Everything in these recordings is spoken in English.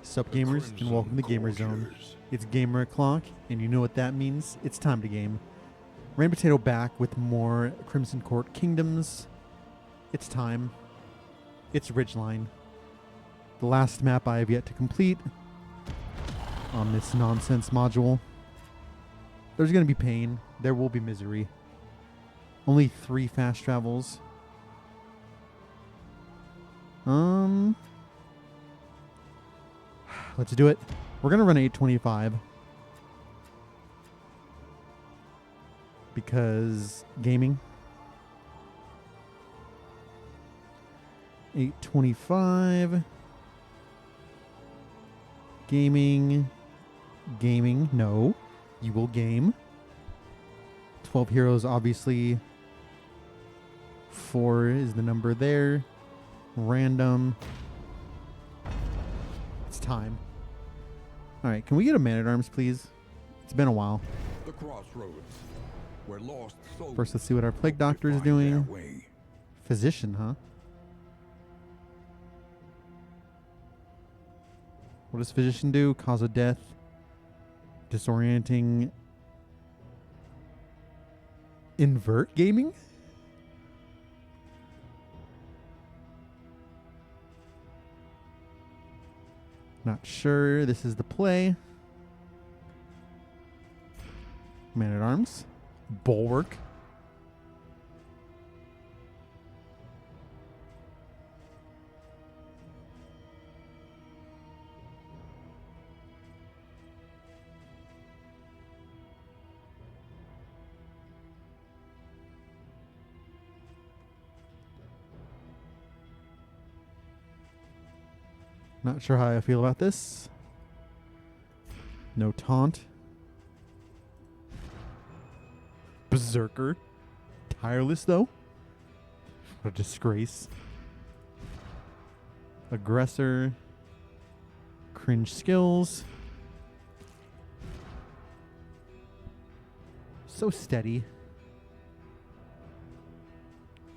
Sup gamers, and welcome to Gamer Zone. It's gamer o'clock, and you know what that means. It's time to game. Rain Potato back with more Crimson Court Kingdoms. It's time. It's Ridgeline. The last map I have yet to complete on this nonsense module. There's going to be pain. There will be misery. Only 3 fast travels. Let's do it. We're going to run 825. Because gaming. 825. Gaming. Gaming. No. You will game. 12 heroes, obviously. 4 is the number there. Random. It's time. Alright, can we get a Man-at-Arms, please? It's been a while. The crossroads, where lost souls. First, let's see what our Plague Doctor is doing. Physician, huh? What does Physician do? Cause of death. Disorienting. Invert gaming? Not sure. This is the play. Man-at-Arms. Bulwark. Not sure how I feel about this. No taunt. Berserker. Tireless, though. What a disgrace. Aggressor. Cringe skills. So steady.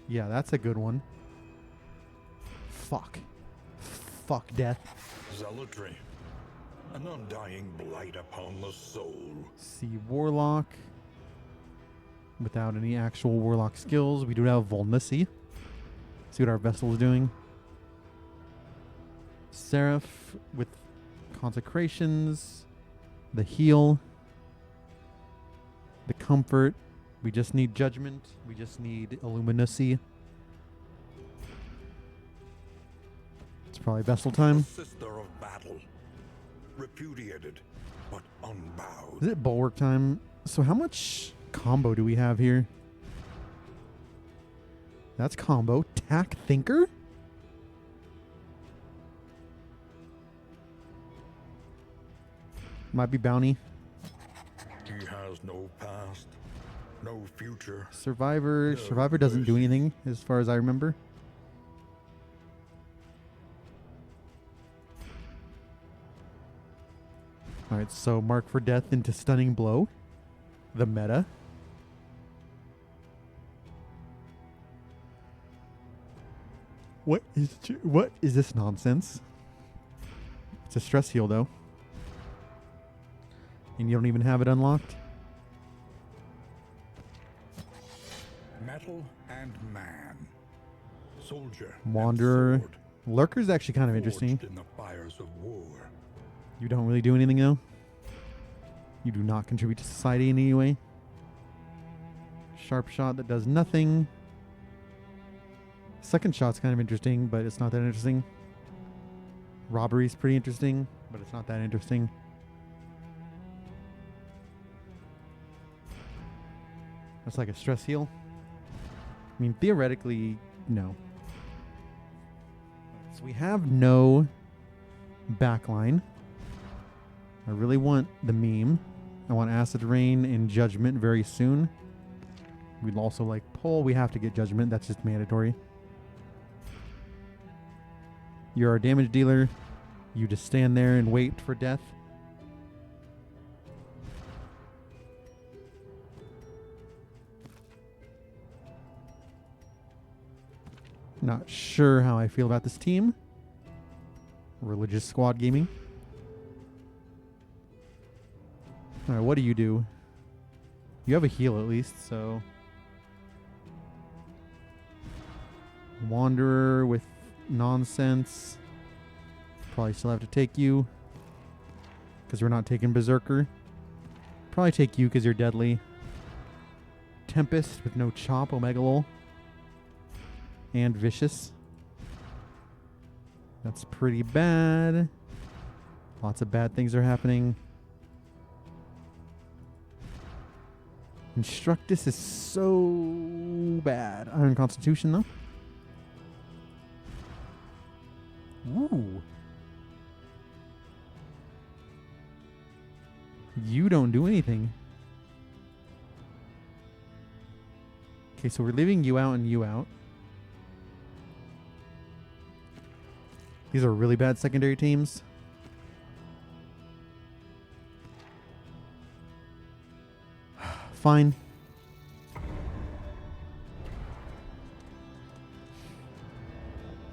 Yeah, that's a good one. Fuck. Fuck death. Zealotry, an undying blight upon the soul. See Warlock. Without any actual Warlock skills. We do have Vulnacy. See what our Vestal is doing. Seraph with Consecrations. The heal. The comfort. We just need Judgment. We just need Illuminacy. It's probably Vestal time. Sister of battle, repudiated but unbowed. Is it Bulwark time? So how much combo do we have here? That's combo. Tack Thinker? Might be Bounty. He has no past, no future. Survivor. No Survivor doesn't do mercy. anything as far as I remember. Alright, so mark for death into Stunning Blow. The meta. What is this nonsense? It's a stress heal though. And you don't even have it unlocked? Metal and man. Soldier. Wanderer. And sword, Lurker's actually kind of interesting. forged in the fires of war. You don't really do anything though. You do not contribute to society in any way. Sharp shot that does nothing. Second shot's kind of interesting, but it's not that interesting. Robbery's pretty interesting, but it's not that interesting. That's like a stress heal. I mean, theoretically, no. So we have no backline. I really want the meme. I want Acid Rain and Judgment very soon. We'd also like Pull. We have to get Judgment. That's just mandatory. You're our damage dealer. You just stand there and wait for death. Not sure how I feel about this team. Religious Squad Gaming. Alright, what do? You have a heal at least, so... Wanderer with nonsense. Probably still have to take you. Because we're not taking Berserker. Probably take you because you're deadly. Tempest with no chop, Omega Lol. And Vicious. That's pretty bad. Lots of bad things are happening. Instructus is so bad. Iron Constitution though. Ooh. You don't do anything. Okay, so we're leaving you out and you out. These are really bad secondary teams. Fine.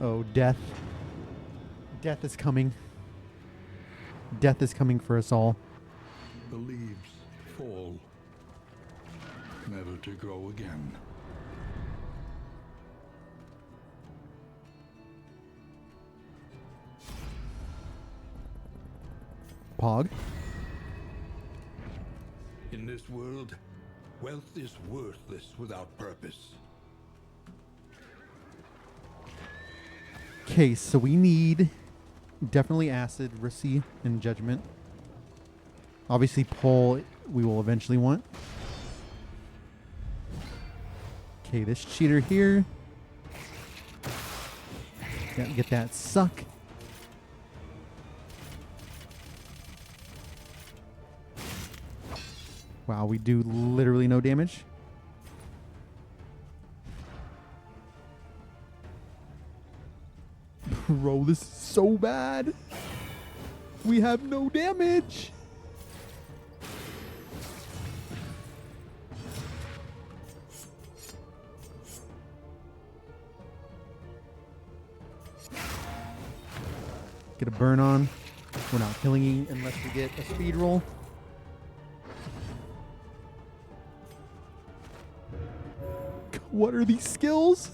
Oh, death. Death is coming. Death is coming for us all. The leaves fall, never to grow again. Pog. In this world, wealth is worthless without purpose. Okay, so we need definitely Acid, Rissy, and Judgment. Obviously, Pull we will eventually want. Okay, this cheater here. Get that suck. Wow, we do literally no damage. Bro, this is so bad. We have no damage. Get a burn on. We're not killing you unless we get a speed roll. What are these skills?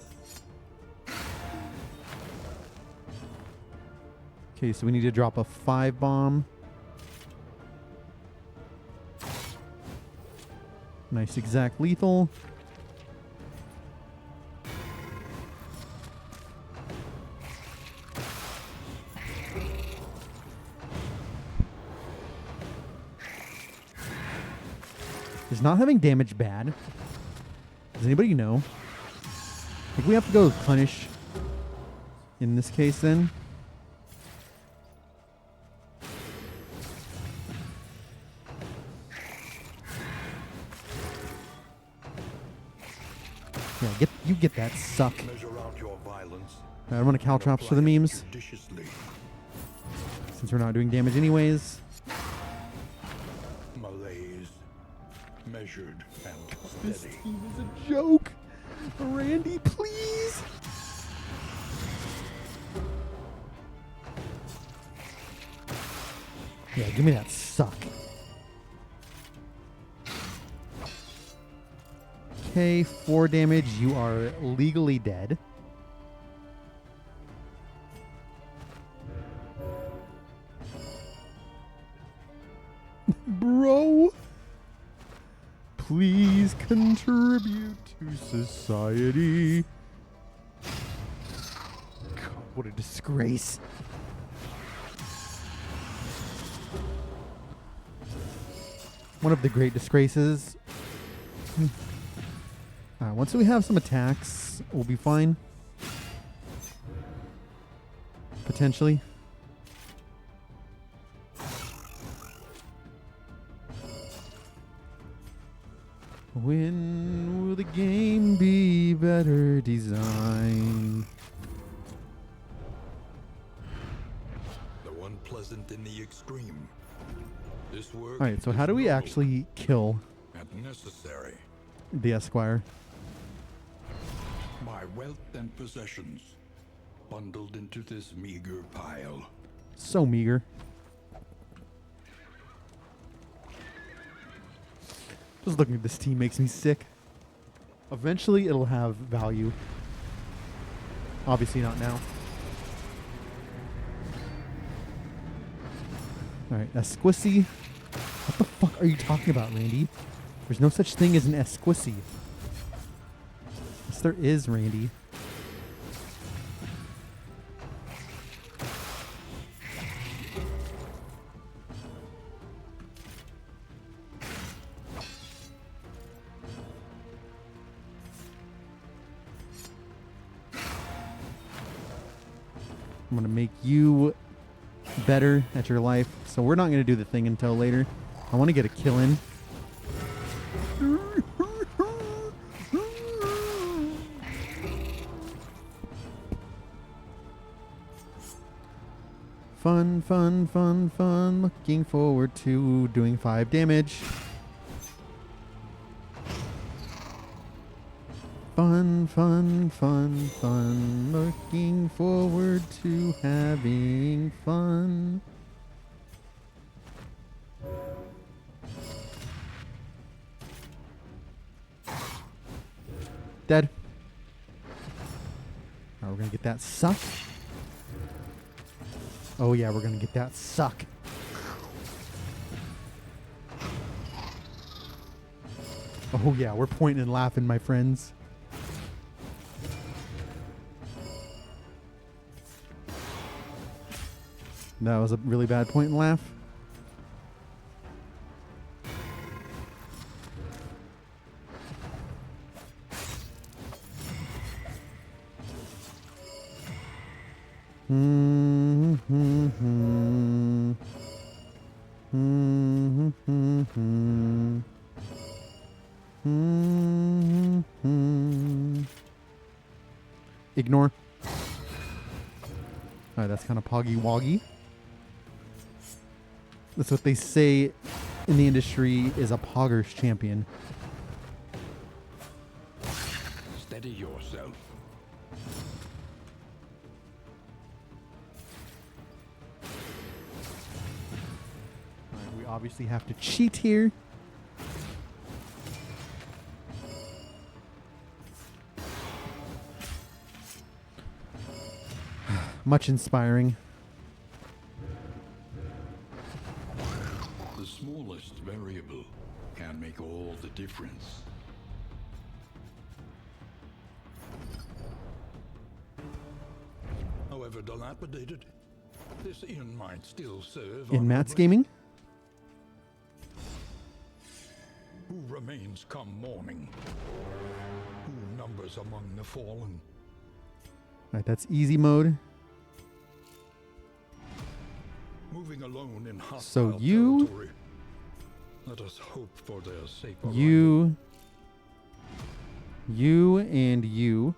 Okay, so we need to drop a 5 bomb. Nice exact lethal. Is not having damage bad? Does anybody know? I think we have to go with Punish in this case then. Yeah, get that suck. Measure out your violence. I'm gonna Caltrops for the memes. Judiciously. Since we're not doing damage anyways. Malaise. Measured and This steady. team is a joke. Randy, please. Yeah, give me that suck. Okay, 4 damage. You are legally dead. Bro. Please contribute to society. God, what a disgrace. One of the great disgraces. Once we have some attacks, we'll be fine. Potentially. When will the game be better designed? The one pleasant in the extreme. This work. Alright, so how do we noble actually kill and necessary? the Esquire? My wealth and possessions bundled into this meager pile. So meager. Just looking at this team makes me sick. Eventually, it'll have value. Obviously not now. Alright, Esquissy. What the fuck are you talking about, Randy? There's no such thing as an Esquissy. Yes, there is, Randy. I'm going to make you better at your life. So we're not going to do the thing until later. I want to get a kill in. Fun, fun, fun, fun. Looking forward to doing 5 damage. Fun, fun, fun, fun. Looking forward to having fun. Dead. Alright, we're gonna get that suck. Oh yeah, we're gonna get that suck. Oh yeah, we're pointing and laughing, my friends. That was a really bad point and laugh. Ignore. Alright, that's kind of poggy woggy. That's what they say in the industry is a pogger's champion. Steady yourself. Alright, we obviously have to cheat here. Much inspiring. The smallest variable can make all the difference. However dilapidated, this inn might still serve In Matt's gaming? Who remains come morning? Who numbers among the fallen? Alright, that's easy mode. Moving alone in hostile So you- territory. Let us hope for their safe arrival. You and you.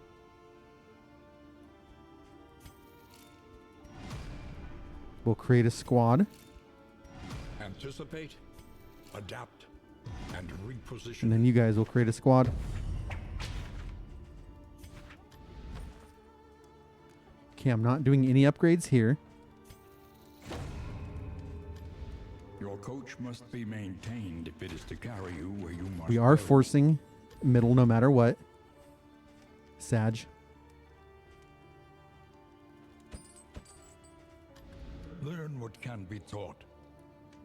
We'll create a squad. Anticipate, adapt, and reposition. And then you guys will create a squad. Okay, I'm not doing any upgrades here. Your coach must be maintained if it is to carry you where you must We are go. forcing middle no matter what. Sag. Learn what can be taught,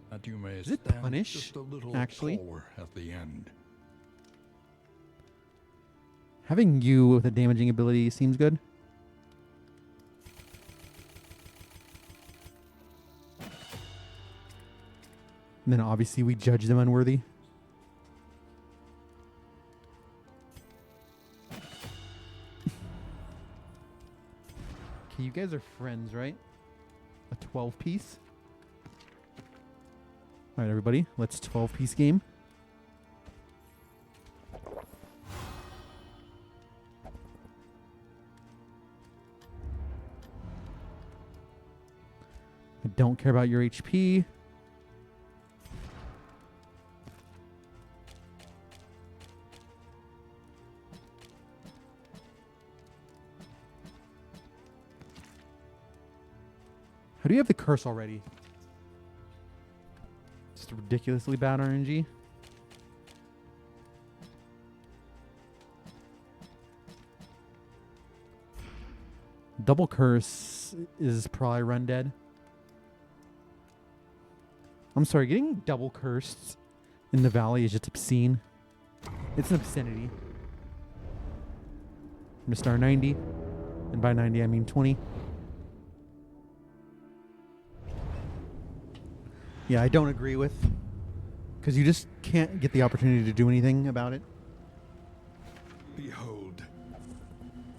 that you may Is it stand punish, just a little actually? taller at the end. Having you with a damaging ability seems good. And then obviously we judge them unworthy. Okay, you guys are friends, right? A 12-piece? Alright, everybody. Let's 12-piece game. I don't care about your HP. How do you have the curse already? Just ridiculously bad RNG. Double curse is probably run dead. I'm sorry, getting double cursed in the valley is just obscene. It's an obscenity. I'm gonna star 90, and by 90 I mean 20. Yeah, I don't agree with, because you just can't get the opportunity to do anything about it. Behold,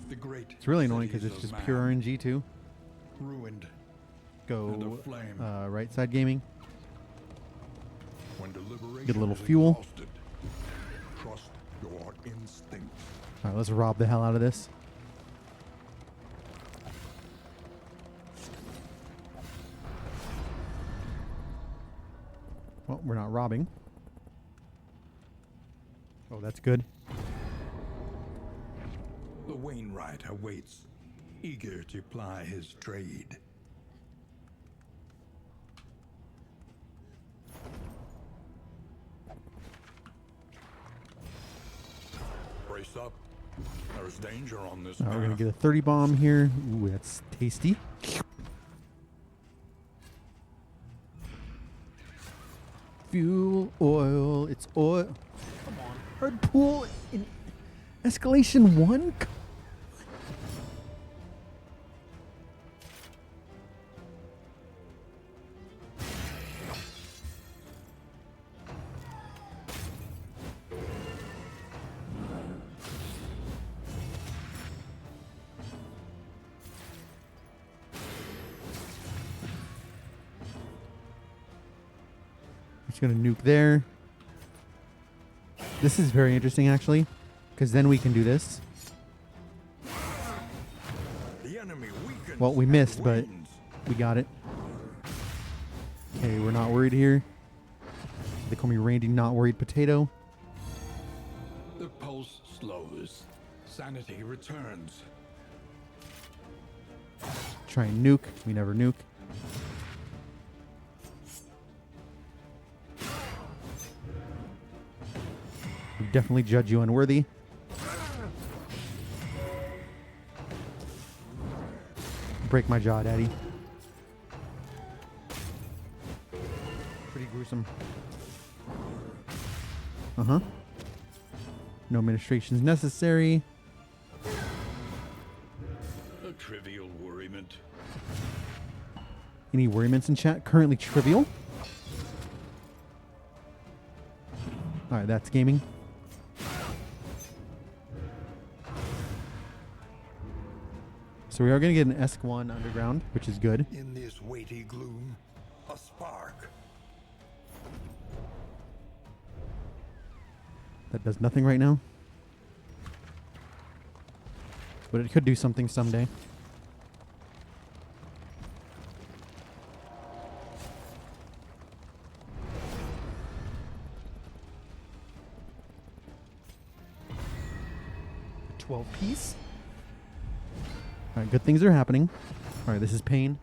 the great. It's really annoying cities because it's of just pure man, RNG too. ruined and Go aflame. right side gaming. When deliberation Get a little is fuel. exhausted, trust your instincts. All right, let's rob the hell out of this. Well, we're not robbing. Oh, that's good. The Wainwright awaits, eager to ply his trade. Brace up. There's danger on this We're path. going to get a 30 bomb here. Ooh, that's tasty. Fuel, oil, it's oil. Come on. Hard pool in Escalation 1? Just gonna nuke there. This is very interesting, actually, because then we can do this. The enemy weakens Well, we and missed, but wins. we got it. Okay, we're not worried here. They call me Randy Not Worried Potato. The pulse slows. Sanity returns. Try and nuke. We never nuke. We definitely judge you unworthy. Break my jaw, Daddy. Pretty gruesome. Uh-huh. No administrations necessary. A trivial worriment. Any worriments in chat? Currently trivial. Alright, that's gaming. So we are going to get an ESC-1 underground, which is good. In this weighty gloom, a spark. That does nothing right now. But it could do something someday. A 12 piece. Alright, good things are happening. Alright, this is pain.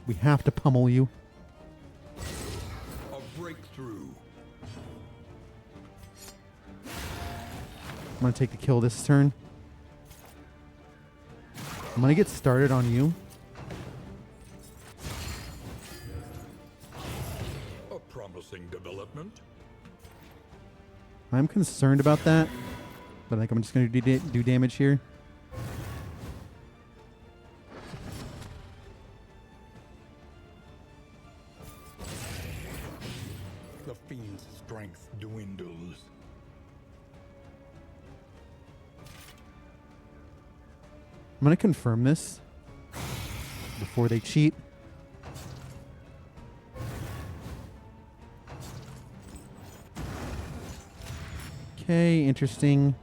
We have to pummel you. A breakthrough. I'm going to take the kill this turn. I'm going to get started on you. A promising development. I'm concerned about that. But I think I'm just going to do damage here. The fiend's strength dwindles. I'm going to confirm this before they cheat. Okay, interesting.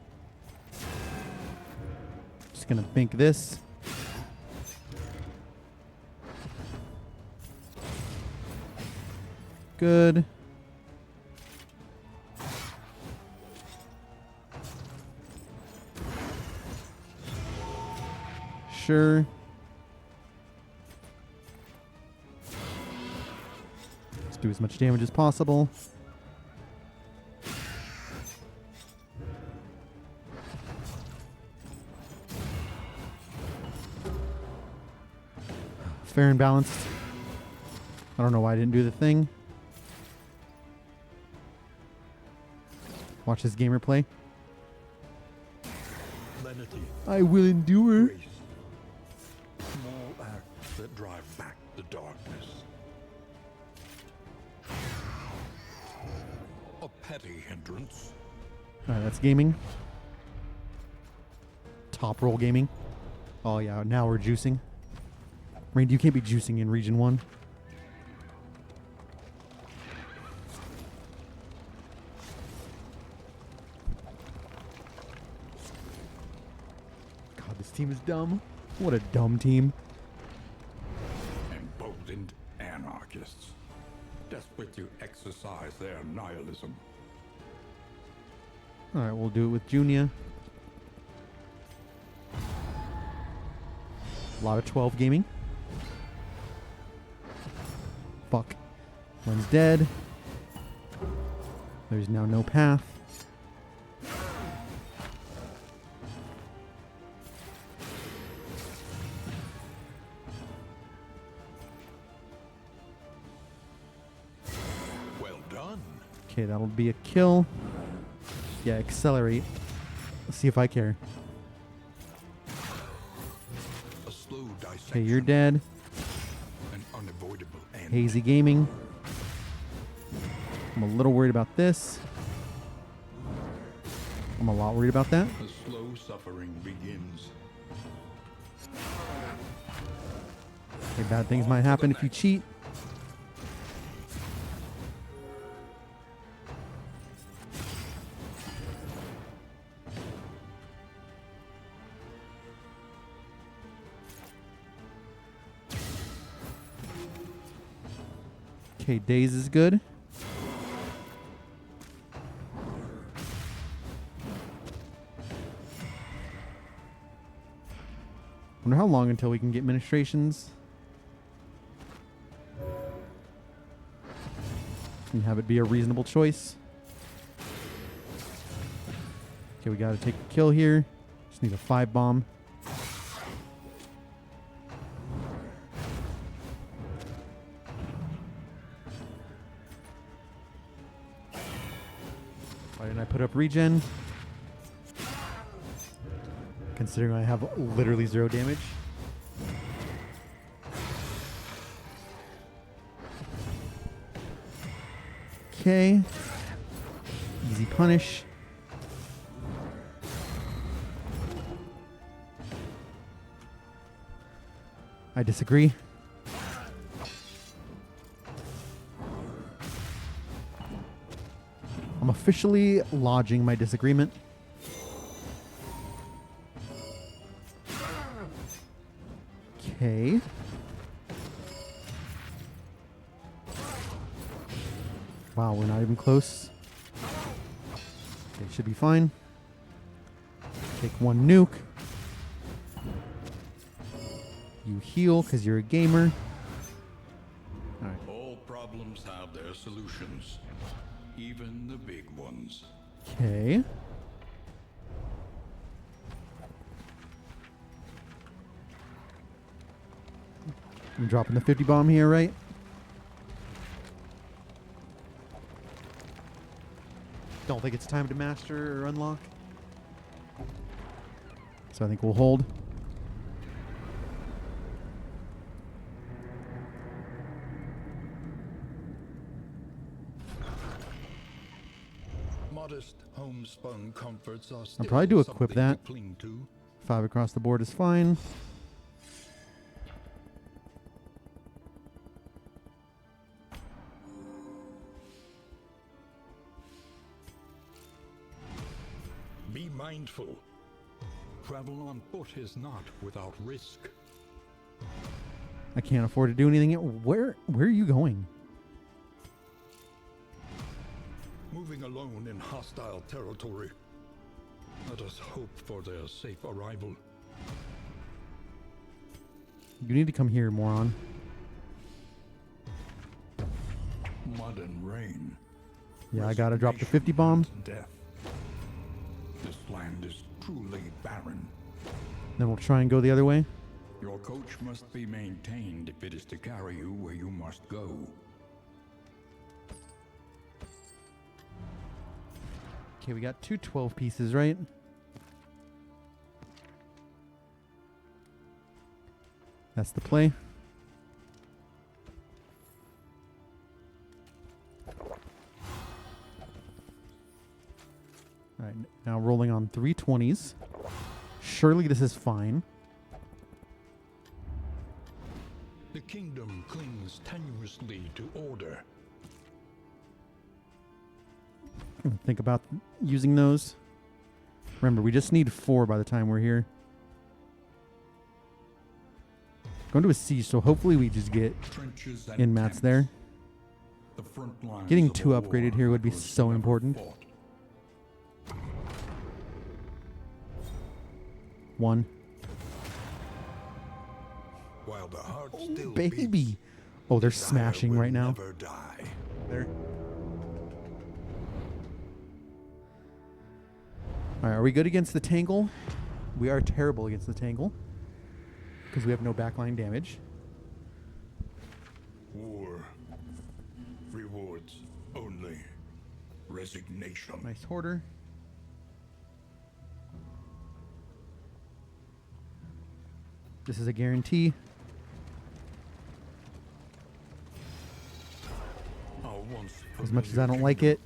Just going to bank this. Good. Sure. Let's do as much damage as possible. fair and balanced. I don't know why I didn't do the thing. Watch this gamer play. Lenity, I will endure. grace. Small acts that drive back the darkness. A petty hindrance. Alright, that's gaming. Top roll gaming. Oh yeah, now we're juicing. Randy, you can't be juicing in Region 1. God, this team is dumb. What a dumb team. Emboldened anarchists. Desperate to exercise their nihilism. Alright, we'll do it with Junia. A lot of 12 gaming. Fuck. One's dead. There's now no path. Well done. Okay, that'll be a kill. Yeah, accelerate. Let's see if I care. A slow dissection. Okay, you're dead. An unavoidable end. Hazy gaming. I'm a little worried about this. I'm a lot worried about that. The slow suffering begins. Okay, bad things might happen if you cheat. Okay, Daze is good. Wonder how long until we can get ministrations. And have it be a reasonable choice. Okay, we gotta take the kill here. Just need a 5 bomb. Why didn't I put up regen? Considering I have literally 0 damage. Okay. Easy punish. I disagree. I'm officially lodging my disagreement. Okay. Wow, we're not even close. Okay, should be fine. Take 1 nuke. You heal because you're a gamer. Alright. All problems have their solutions, even the big ones. Okay. I'm dropping the 50 bomb here, right? Don't think it's time to master or unlock. So I think we'll hold. Modest homespun comforts are I'll probably do equip something to that. cling to. 5 across the board is fine. Be mindful. Travel on foot is not without risk. I can't afford to do anything. Where are you going? Moving alone in hostile territory. Let us hope for their safe arrival. You need to come here, moron. Mud and rain. Yeah, I gotta drop the 50 bomb. Death. This land is truly barren. Then we'll try and go the other way. Your coach must be maintained if it is to carry you where you must go. Okay, we got two 12 pieces, right? That's the play. All right, now rolling on 3 20s. Surely this is fine. The kingdom clings tenuously to order. Think about using those. Remember, we just need 4 by the time we're here. Going to a siege, so hopefully we just get in mats there. The front lines Getting of 2 a upgraded war here would be was so never important. fought. 1. While the heart still Baby. beats, Oh, they're desire smashing will right now. never die. There. Alright, are we good against the Tangle? We are terrible against the Tangle. Because we have no backline damage. War rewards only resignation. Nice hoarder. This is a guarantee. As much as I don't like it,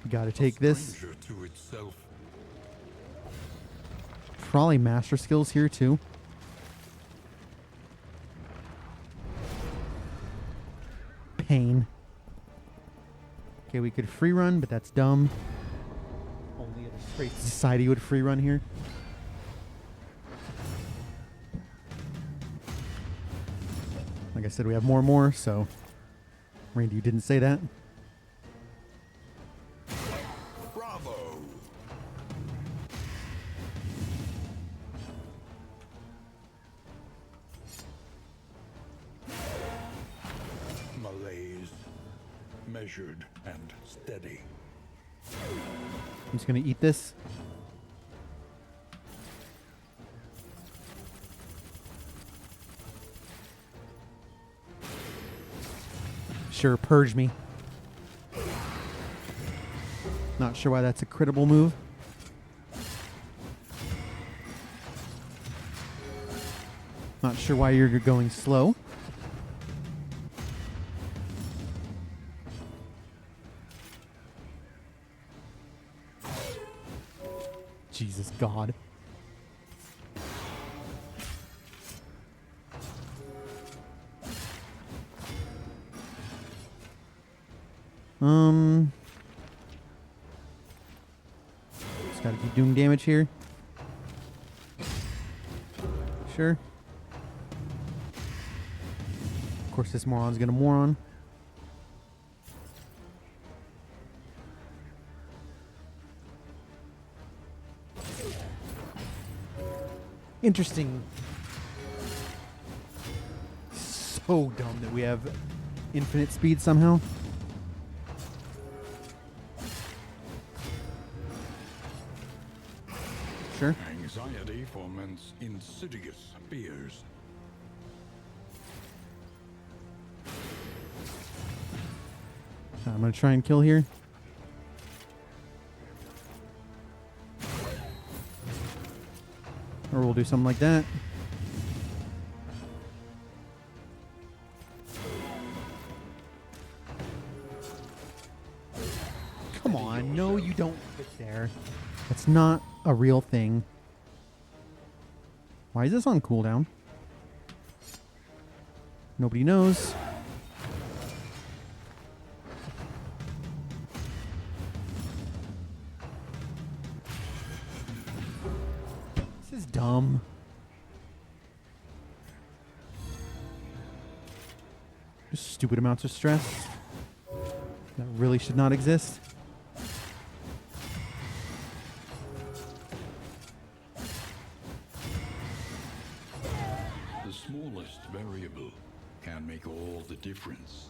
we gotta take this. To itself. Probably master skills here too. Pain. Okay, we could free run, but that's dumb. Only a disgraced society would free run here. Like I said, we have more and more, so Randy, you didn't say that. Bravo! Malaise, measured and steady. I'm just gonna eat this. Sure, purge me. Not sure why that's a critical move. Not sure why you're going slow. Jesus God. Just gotta keep doing damage here. Sure. Of course, this moron's gonna moron. Interesting. So dumb that we have infinite speed somehow. Sure. Anxiety foments insidious fears. I'm gonna try and kill here. Or we'll do something like that. Come on, no, you don't fit there. That's not a real thing. Why is this on cooldown? Nobody knows. This is dumb. Just stupid amounts of stress that really should not exist. The smallest variable can make all the difference.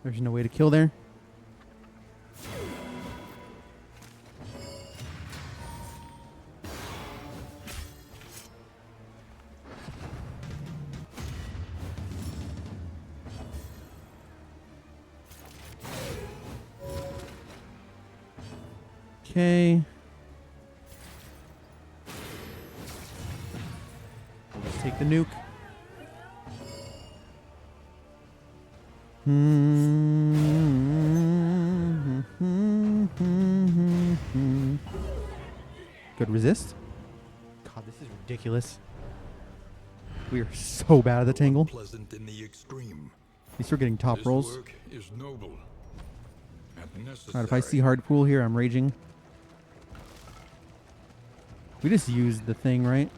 There's no way to kill there. Okay. We'll just take the nuke. Good resist. God, this is ridiculous. We are so bad at the Tangle. Pleasant in the extreme. At least we're getting top This rolls. work is noble and necessary. Alright, if I see hard pool here, I'm raging. We just use the thing, right?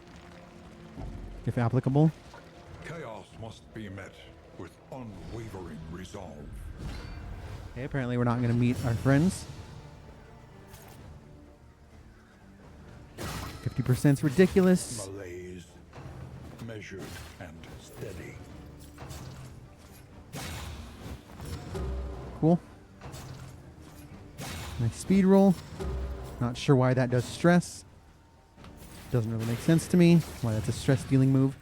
If applicable. Chaos must be met with unwavering resolve. Okay, apparently we're not going to meet our friends. 50% is ridiculous. Malaise, measured and steady. Cool. Nice speed roll. Not sure why that does stress. Doesn't really make sense to me why that's a stress dealing move.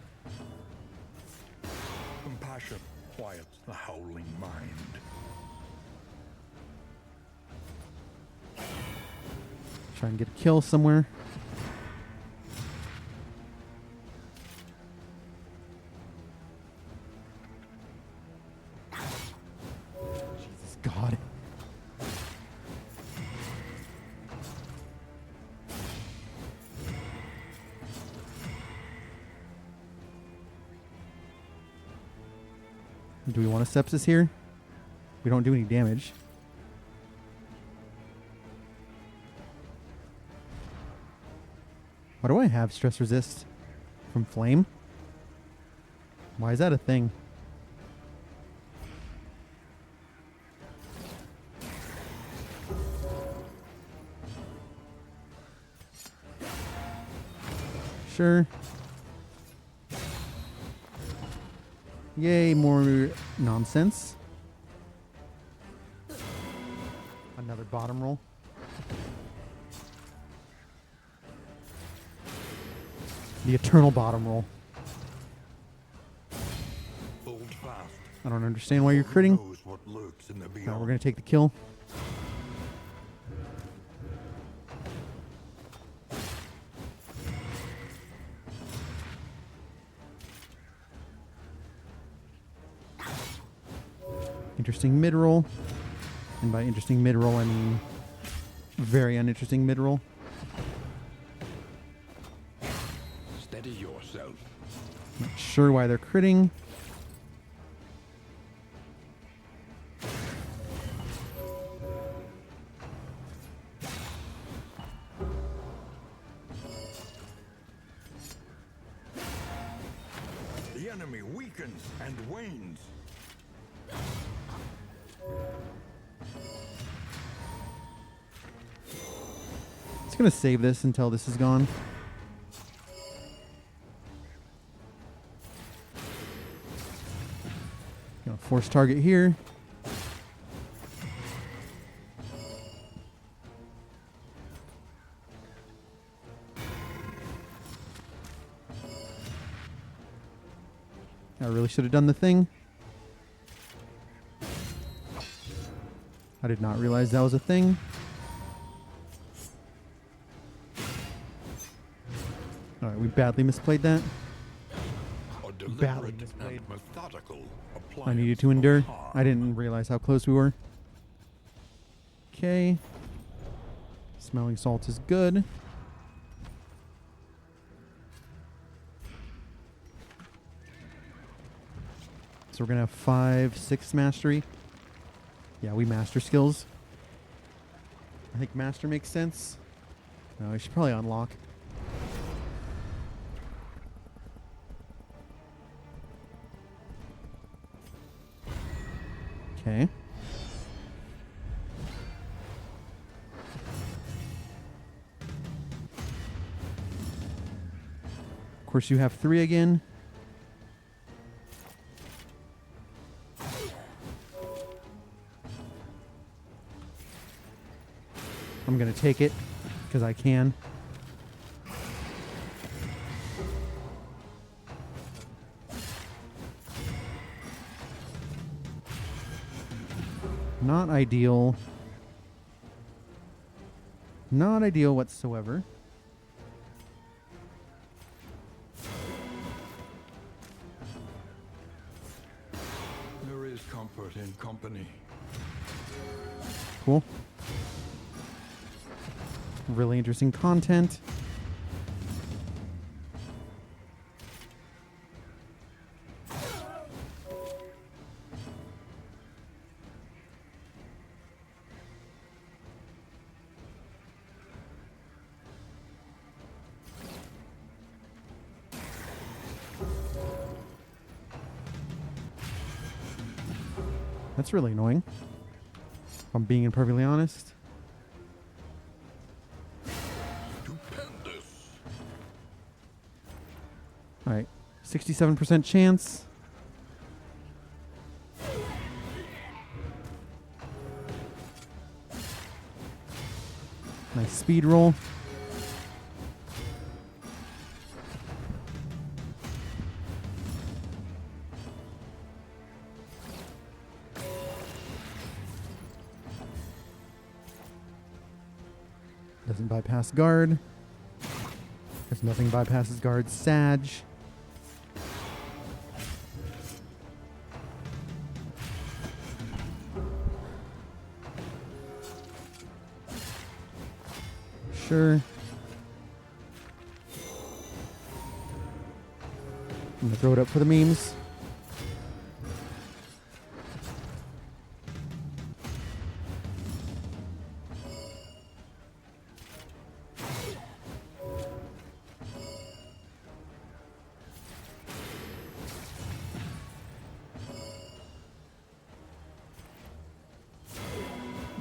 Compassion quiets the howling mind. Try and get a kill somewhere. Jesus God. Do we want a sepsis here? We don't do any damage. Why do I have stress resist from flame? Why is that a thing? Sure. Yay, more nonsense. Another bottom roll. The eternal bottom roll. Hold fast. I don't understand why you're Who critting. knows what lurks in the Now beyond. we're going to take the kill. Interesting mid roll. And by interesting mid roll, I mean very uninteresting mid roll. Steady yourself. Not sure why they're critting. The enemy weakens and wanes. Just going to save this until this is gone. Gonna force target here. I really should have done the thing. I did not realize that was a thing. Alright, we badly misplayed that. A Badly deliberate misplayed. and methodical I needed appliance to of endure. harm. I didn't realize how close we were. Okay. Smelling salt is good. So we're going to have 5, 6 mastery. Yeah, we master skills. I think master makes sense. No, we should probably unlock. Okay. Of course, you have 3 again. I'm going to take it because I can. Not ideal. Not ideal whatsoever. There is comfort in company. Cool. Really interesting content. That's really annoying, if I'm being perfectly honest. Stupendous. Alright, 67% chance. Nice speed roll. Doesn't bypass guard. There's nothing bypasses guard. Sag. Sure. I'm gonna throw it up for the memes.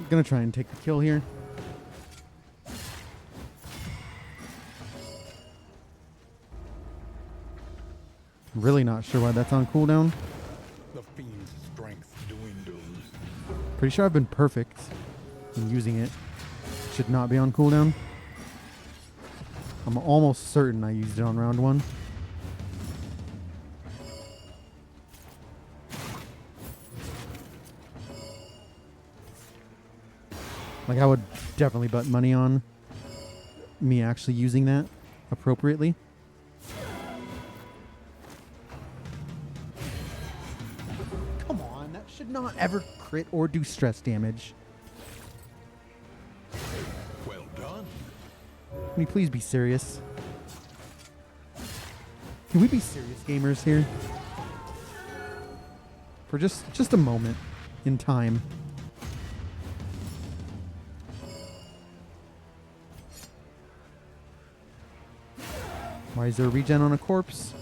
Gonna try and take the kill here. Really not sure why that's on cooldown. The fiend's strength dwindles. Pretty sure I've been perfect in using it. Should not be on cooldown. I'm almost certain I used it on round 1. Like, I would definitely bet money on me actually using that appropriately. Come on, that should not ever crit or do stress damage. Well done. Can you please be serious? Can we be serious gamers here? For just a moment in time. Why is there a regen on a corpse?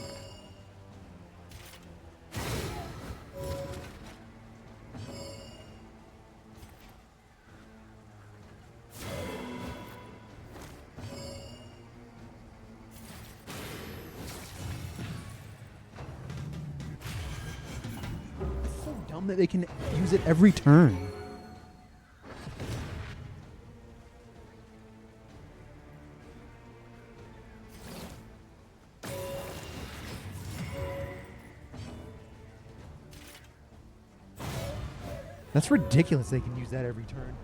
It's so dumb that they can use it every turn. That's ridiculous they can use that every turn.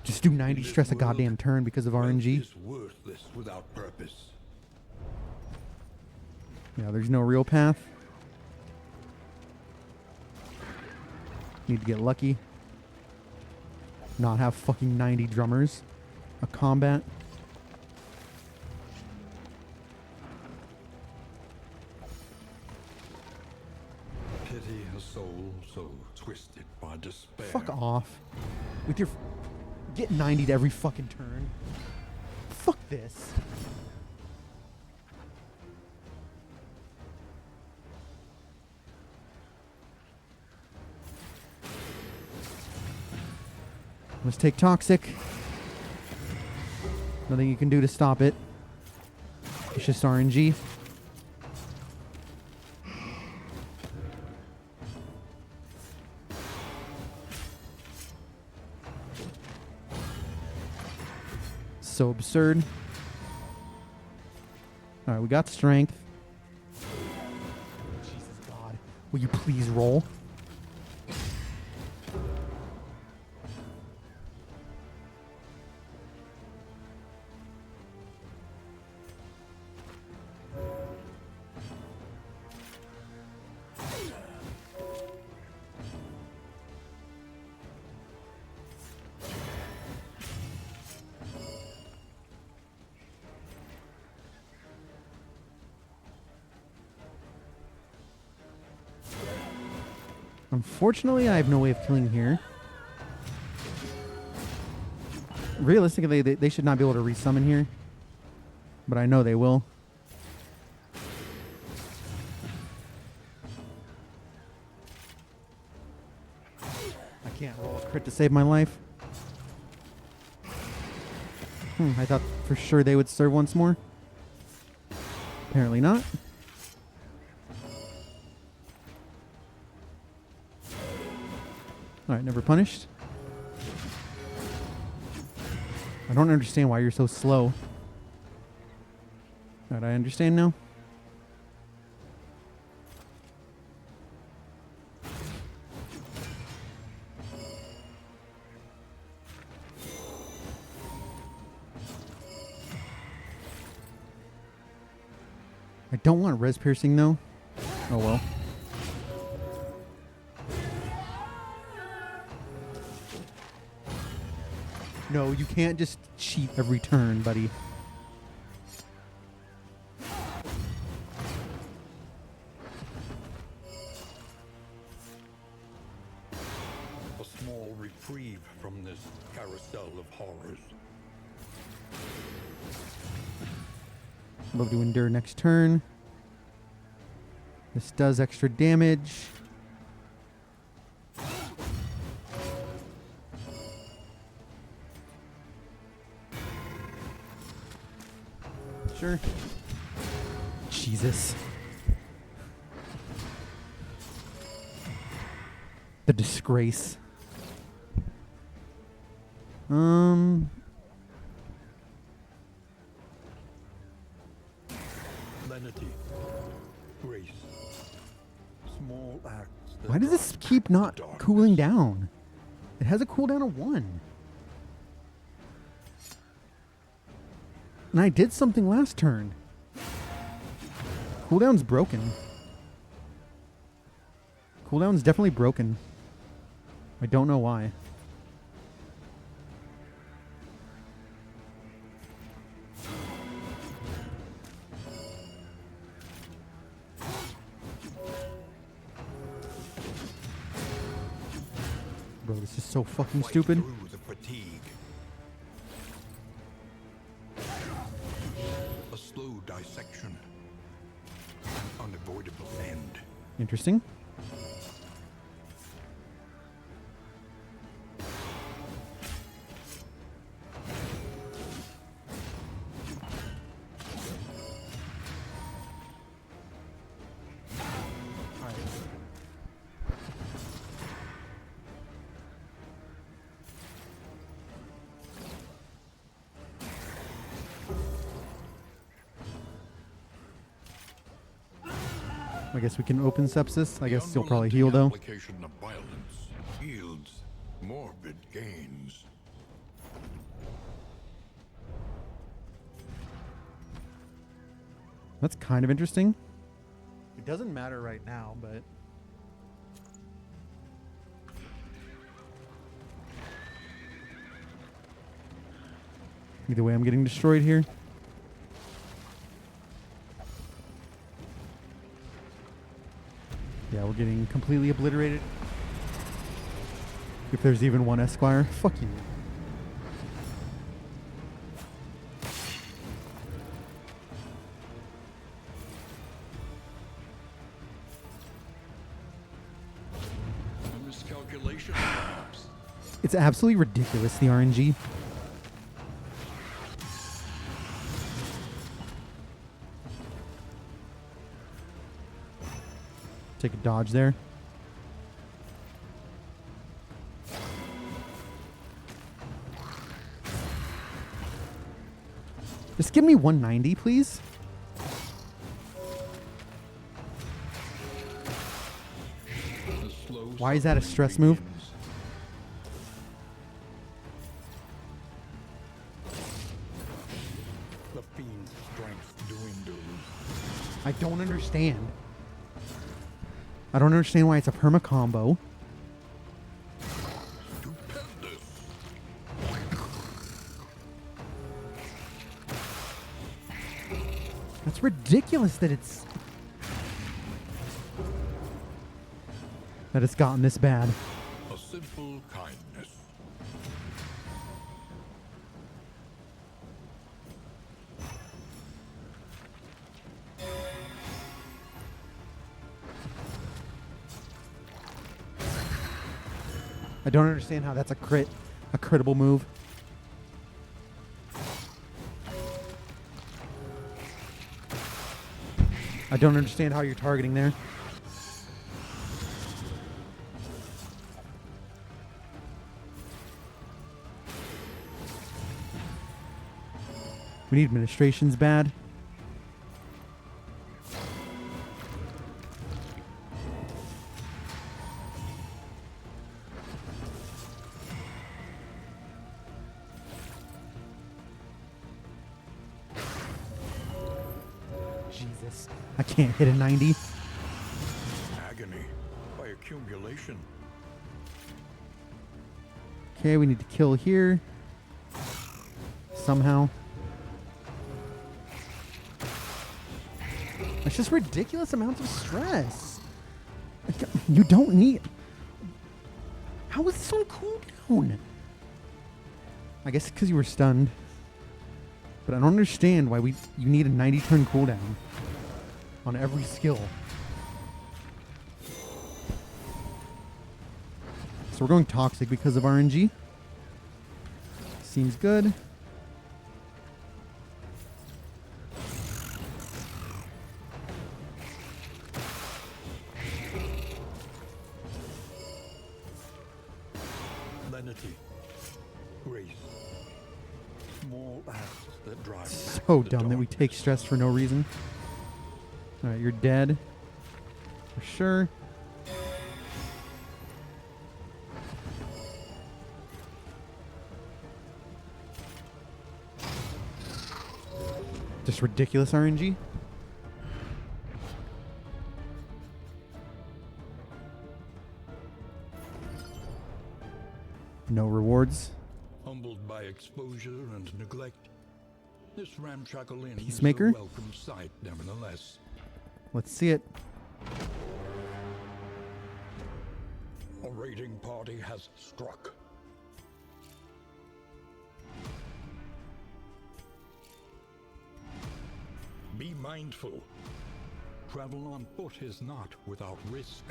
Just do 90 stress a goddamn turn because of RNG. Is worthless without purpose. Yeah, there's no real path. Need to get lucky. Not have fucking 90 drummers. A combat. Pity a soul so twisted by despair. Fuck off. With your... Get 90'd every fucking turn. Fuck this. Let's take Toxic. Nothing you can do to stop it. It's just RNG. So absurd. Alright, we got strength. Jesus God. Will you please roll? Unfortunately, I have no way of killing here. Realistically, they should not be able to resummon here. But I know they will. I can't roll a crit to save my life. I thought for sure they would serve once more. Apparently not. Alright, never punished. I don't understand why you're so slow. Alright, I understand now. I don't want res piercing though. Oh well. No, you can't just cheat every turn, buddy. A small reprieve from this carousel of horrors. Love to endure next turn. This does extra damage. Sure. Jesus. The disgrace. Lenity. Grace. Small acts. Why does this keep not cooling down? It has a cooldown of 1. And I did something last turn. Cooldown's broken. Cooldown's definitely broken. I don't know why. Bro, this is so fucking stupid. Through the fatigue. A slow dissection. An unavoidable end. Interesting. I guess we can open sepsis. I guess he'll probably heal though. Application of violence yields morbid gains. That's kind of interesting. It doesn't matter right now, but either way, I'm getting destroyed here. Yeah, we're getting completely obliterated. If there's even one Esquire. Fuck you. A miscalculation, perhaps. It's absolutely ridiculous, the RNG. Take a dodge there. Just give me 190, please. Why is that a stress move? The fiend's strength dwindles. I don't understand. I don't understand why it's a perma combo. Stupendous. That's ridiculous that it's... that it's gotten this bad. A simple kindness. I don't understand how that's a crittable move. I don't understand how you're targeting there. We need administrations bad. Jesus, I can't hit a 90. Agony by accumulation. Okay, we need to kill here. Somehow. It's just ridiculous amounts of stress. You don't need... How is this on cooldown? I guess because you were stunned. But I don't understand why you need a 90 turn cooldown on every skill. So we're going toxic because of RNG. Seems good. Lenity. Grace. Small acts that drive. So dumb that we take stress for no reason. Alright, you're dead. For sure. Just ridiculous RNG. No rewards. Humbled by exposure and neglect, this ramshackle inn Peacemaker? is a welcome sight, nevertheless. Let's see it. A raiding party has struck. Be mindful. Travel on foot is not without risk.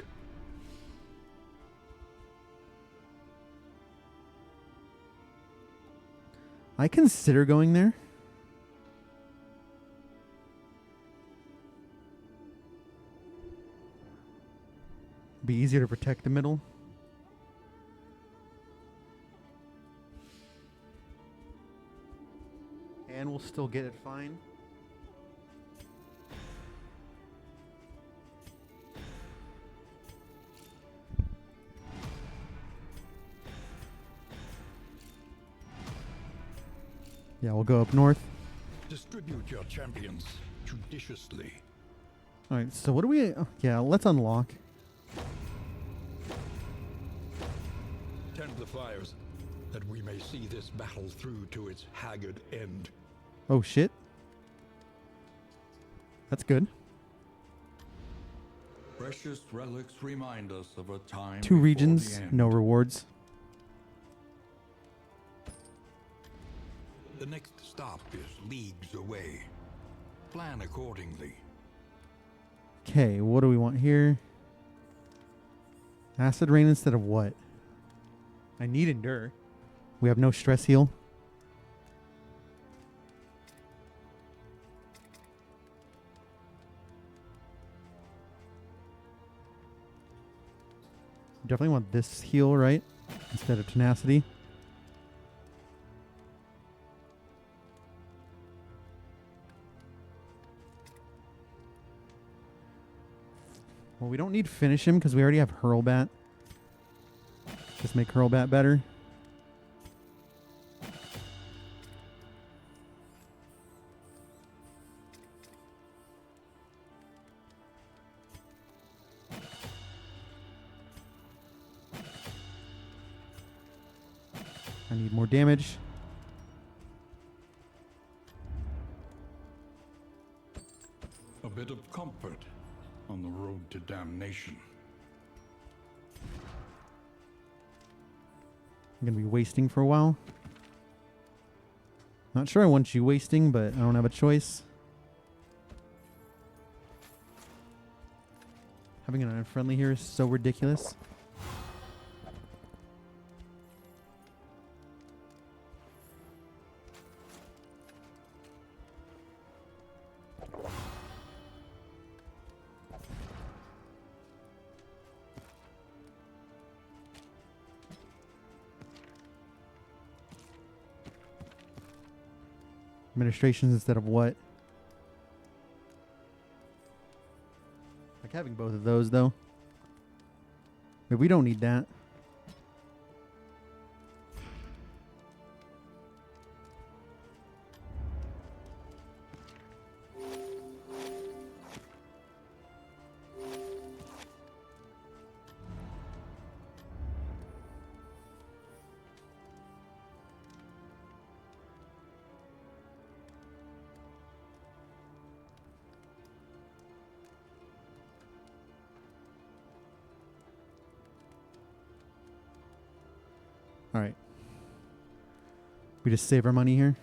I consider going there. Be easier to protect the middle. And we'll still get it fine. Yeah, we'll go up north. Distribute your champions judiciously. All right, so what do we... yeah, let's unlock. Tend the fires, that we may see this battle through to its haggard end. Oh, shit. That's good. Precious relics remind us of a time 2 before regions, the end. no rewards. The next stop is leagues away. Plan accordingly. Okay, what do we want here? Acid rain instead of what? I need endure. We have no stress heal. Definitely want this heal, right? Instead of tenacity. Well, we don't need finish him because we already have Hurlbat. Just make Hurlbat better. I need more damage. A bit of comfort on the road to damnation. I'm going to be wasting for a while. Not sure I want you wasting, but I don't have a choice. Having an unfriendly here is so ridiculous. Administrations instead of what? Like having both of those though. But we don't need that. All right. We just save our money here.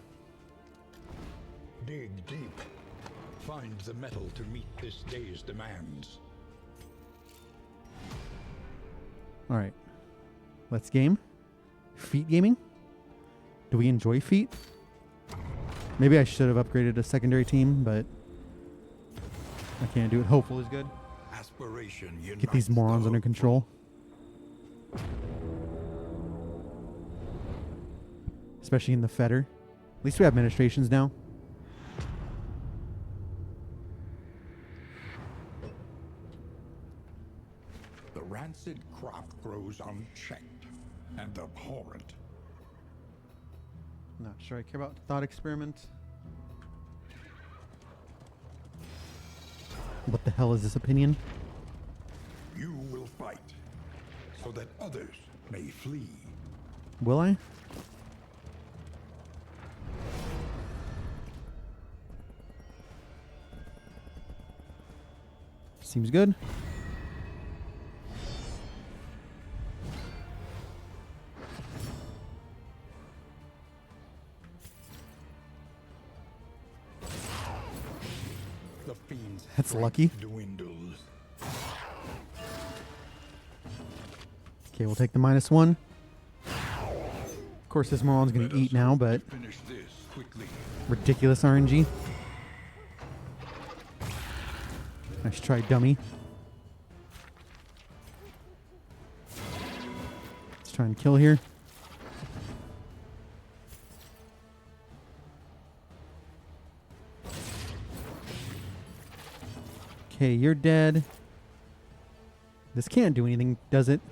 Dig deep. Find the metal to meet this day's demands. All right. Let's game. Feat gaming? Do we enjoy feat? Maybe I should have upgraded a secondary team, but I can't do it. Hopeful is good. Aspiration Get these morons under control. Especially in the fetter. At least we have administrations now. The rancid crop grows unchecked and abhorrent. Not sure I care about thought experiment. What the hell is this opinion? You will fight so that others may flee. Will I? Seems good. The fiend's That's lucky. dwindles. Okay, we'll take the -1. Of course, this moron's gonna eat now, but Finish this quickly. ridiculous RNG. Nice try, dummy. Let's try and kill here. Okay, you're dead. This can't do anything, does it?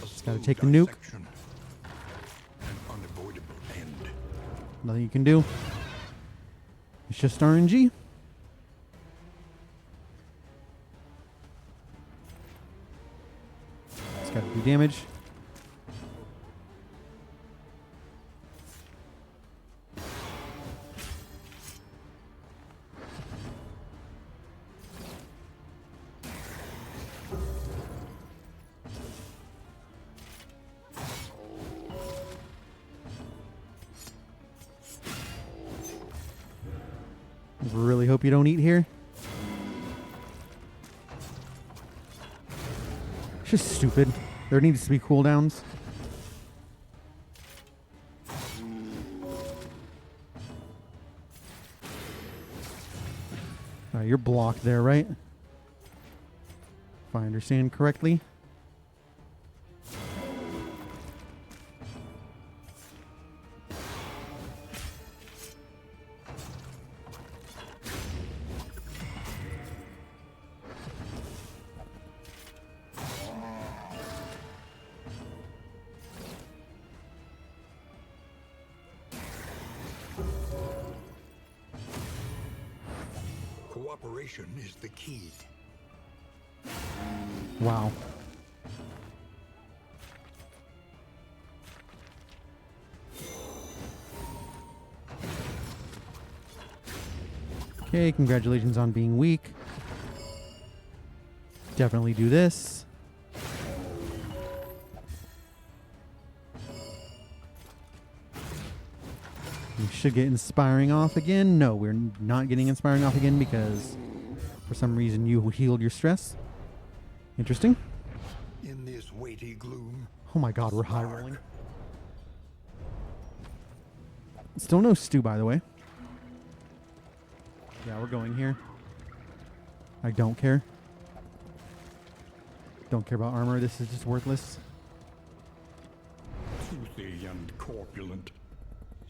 Just gotta take the nuke. An unavoidable end. Nothing you can do. It's just RNG. It's got to do damage. Really hope you don't eat here. It's just stupid. There needs to be cooldowns. You're blocked there, right? If I understand correctly. Cooperation is the key. Wow. Okay, congratulations on being weak. Definitely do this. We should get Inspiring off again. No, we're not getting Inspiring off again because for some reason you healed your stress. Interesting. In this weighty gloom, Oh my god, we're high rolling. Still no stew, by the way. Yeah, we're going here. I don't care. Don't care about armor. This is just worthless. toothy and corpulent,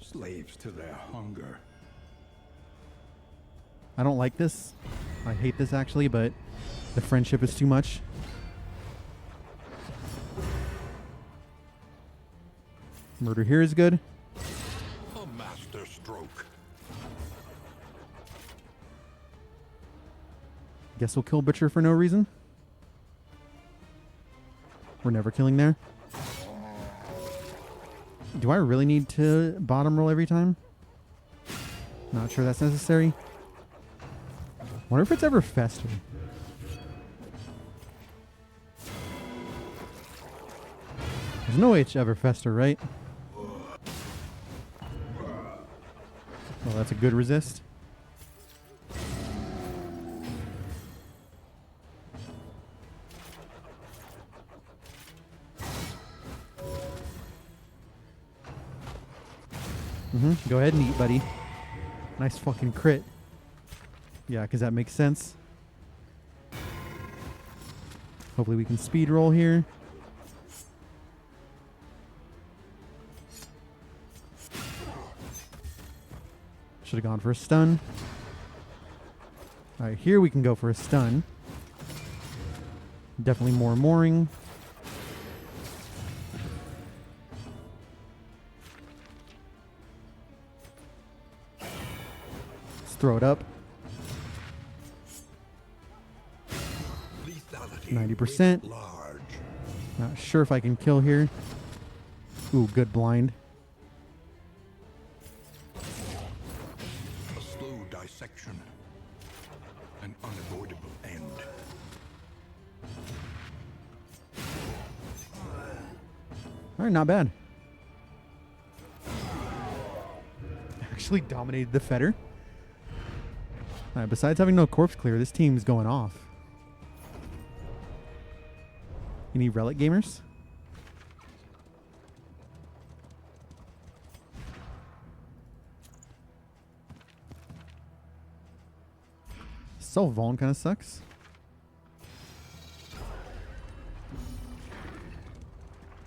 slaves to their hunger. I don't like this. I hate this actually, but the friendship is too much. Murder here is good. A master stroke. Guess we'll kill Butcher for no reason. We're never killing there. Do I really need to bottom roll every time? Not sure that's necessary. Wonder if it's ever Fester. There's no way it's ever Fester, right? Well, that's a good resist. Go ahead and eat, buddy. Nice fucking crit. Yeah, because that makes sense. Hopefully we can speed roll here. Should have gone for a stun. Alright, here we can go for a stun. Definitely more mooring. Let's throw it up. 90%. Not sure if I can kill here. Ooh, good blind. A slow dissection. An unavoidable end. Alright, not bad. Actually dominated the Fetter. Alright, besides having no corpse clear, this team's going off. Any relic gamers? Self Vaughn kind of sucks.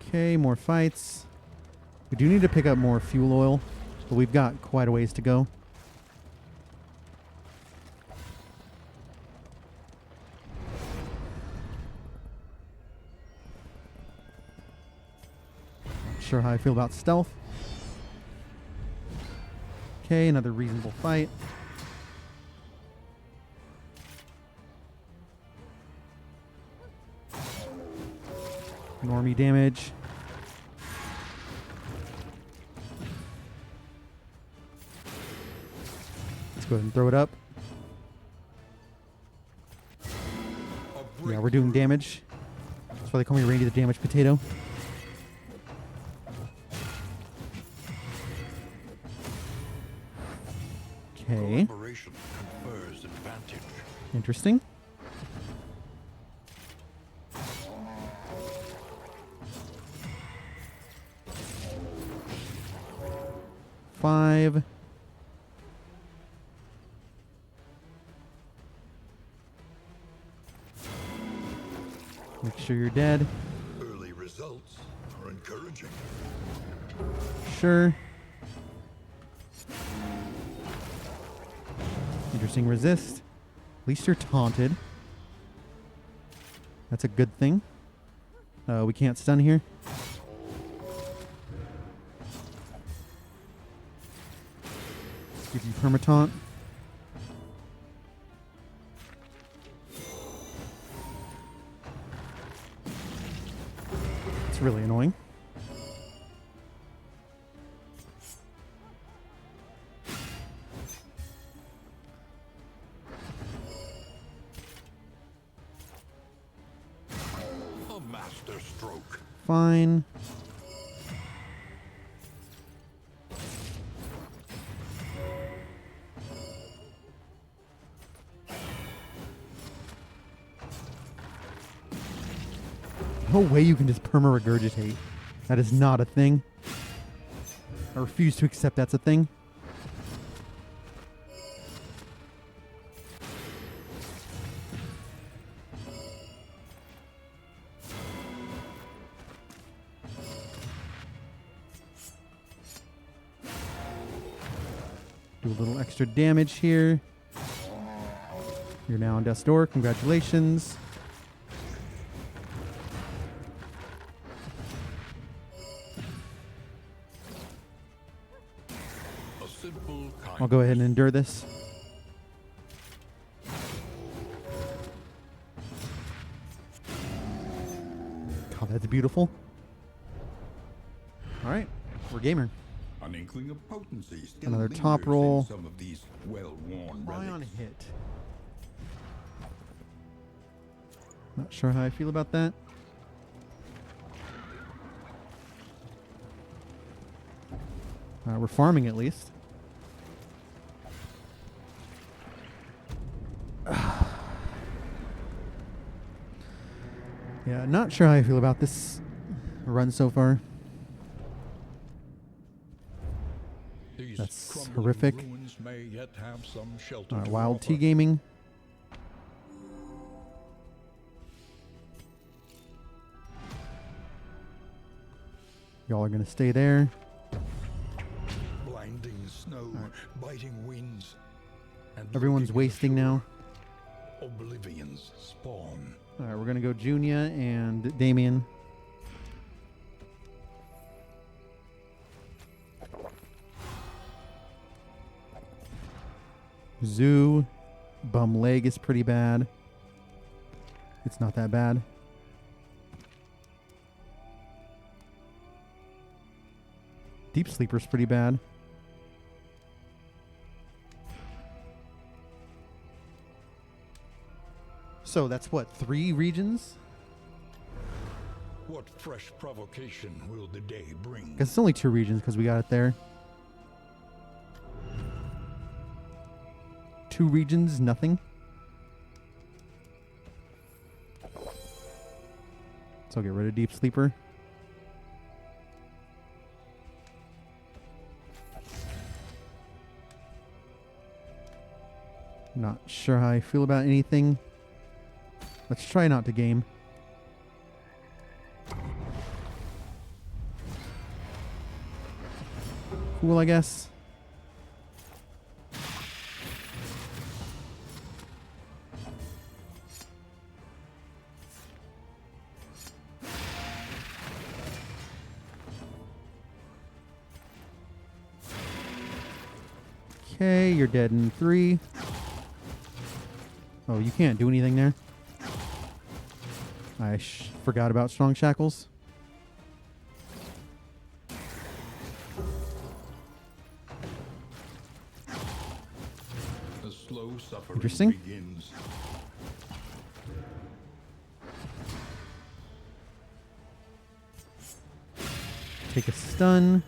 Okay, more fights. We do need to pick up more fuel oil, but we've got quite a ways to go. Not sure how I feel about stealth. Okay, another reasonable fight. Normie damage. Let's go ahead and throw it up. Yeah, we're doing damage. That's why they call me Randy the Damage Potato. Okay. Collaboration confers advantage. Interesting. Five. Make sure you're dead. Early results are encouraging. Sure. Interesting resist. At least you're taunted. That's a good thing. We can't stun here. Give you permataunt. It's really annoying. A master stroke. Fine. No way you can just perma-regurgitate. That is not a thing. I refuse to accept that's a thing. Do a little extra damage here. You're now on death's door. Congratulations. A simple I'll go ahead and endure this. God, that's beautiful. All right, we're gamer. An inkling of potency still Another lingers top in roll. some of these well-worn Try on relics. hit. Not sure how I feel about that. We're farming at least. Yeah, not sure how I feel about this run so far. These That's crumbling horrific. ruins may yet have some shelter to Wild Tea offer. Gaming. Y'all are going to stay there. Blinding snow, biting winds, and Everyone's lurking wasting now. Oblivion's spawn. All right, we're going to go Junia and Damien. Zoo. Bum leg is pretty bad. It's not that bad. Deep Sleeper's pretty bad. So that's what, 3 regions? What fresh provocation will the day bring? Guess it's only 2 regions because we got it there. 2 regions, nothing. So I'll get rid of Deep Sleeper. Not sure how I feel about anything. Let's try not to game. Cool, I guess. Okay, you're dead in 3. Oh, you can't do anything there. I forgot about Strong Shackles. The slow suffering Interesting. begins. Take a stun.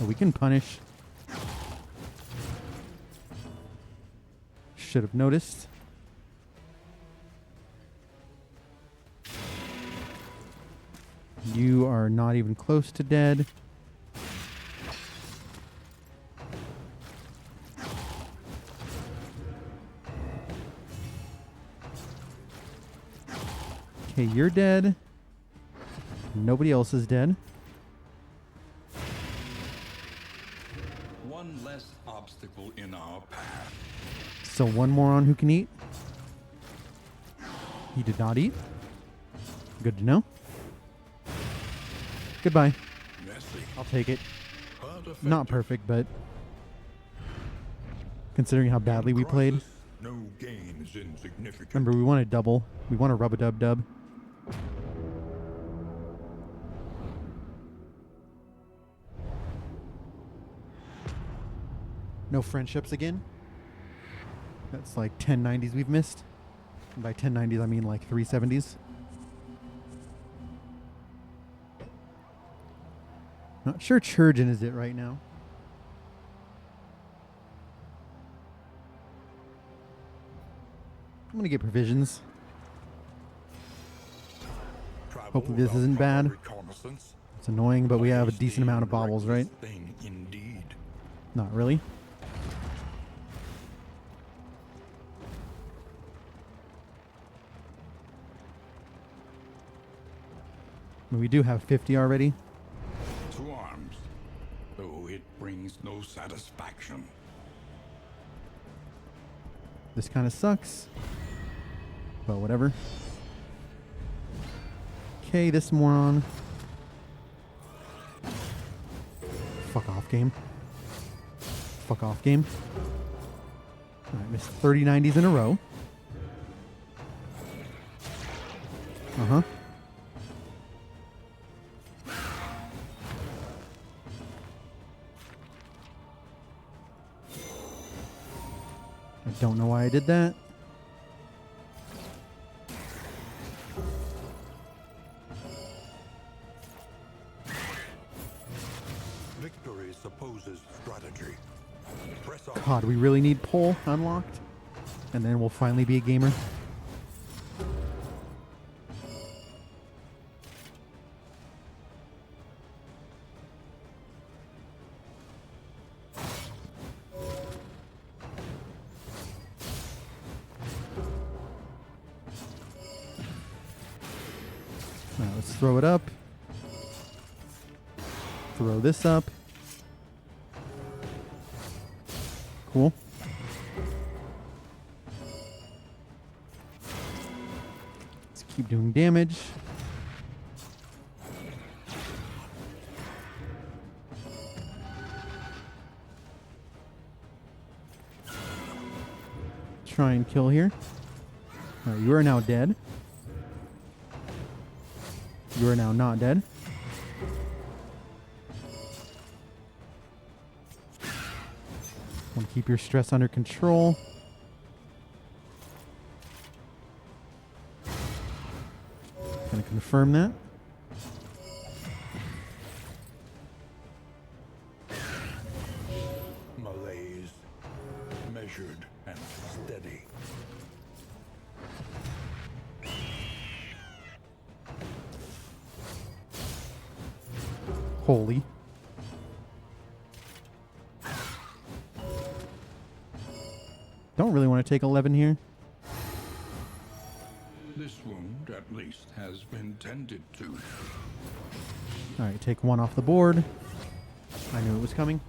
Oh, we can punish. Should have noticed. You are not even close to dead. Okay, you're dead. Nobody else is dead. One less obstacle in our path. So one more on who can eat. He did not eat. Good to know. Goodbye. Messy, I'll take it. but effective. Not perfect, but considering how badly we played. Crisis, no gain is insignificant. Remember, we want to double. We want to rub-a-dub-dub. No friendships again. That's like 1090s we've missed. And by 1090s, I mean like 370s. Not sure Churgeon is it right now. I'm gonna get provisions. Travel Hopefully this without isn't proper bad. reconnaissance? It's annoying, but we have a Hasty decent amount of and baubles, right? reckless thing indeed. Not really. I mean, we do have 50 already. To arms, though it brings no satisfaction. This kind of sucks. But whatever. Okay, this moron. Fuck off, game. Fuck off, game. Alright, missed 30 90s in a row. Uh-huh. I don't know why I did that. Victory supposes strategy. Press on. God, we really need pole unlocked. And then we'll finally be a gamer. Now let's throw it up. Throw this up. Cool. Let's keep doing damage. Try and kill here. Alright, you are now dead. You are now not dead. Want to keep your stress under control. Gonna confirm that. Malaise. Measured and steady. Holy. Don't really want to take 11 here. This wound, at least, has been tended to. Alright, take one off the board. I knew it was coming.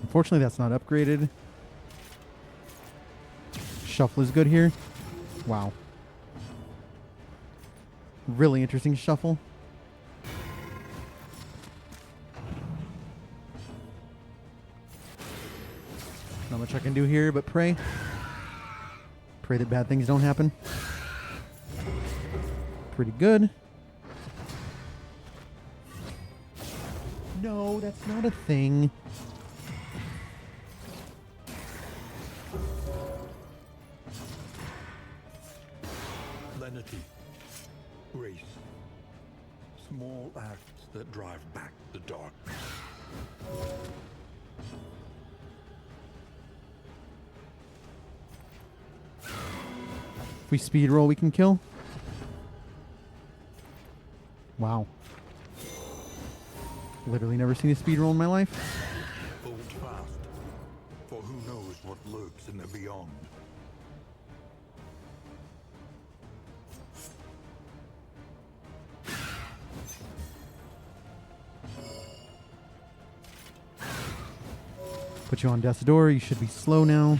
Unfortunately, that's not upgraded. Shuffle is good here. Wow. Really interesting shuffle. Not much I can do here but pray. Pray that bad things don't happen. Pretty good. No, that's not a thing. Lenity. Grace. Small acts that drive back the darkness. If we speed roll, we can kill. Wow. Literally never seen a speed roll in my life. Hold fast, for who knows what lurks in the beyond. Put you on death's door. You should be slow now.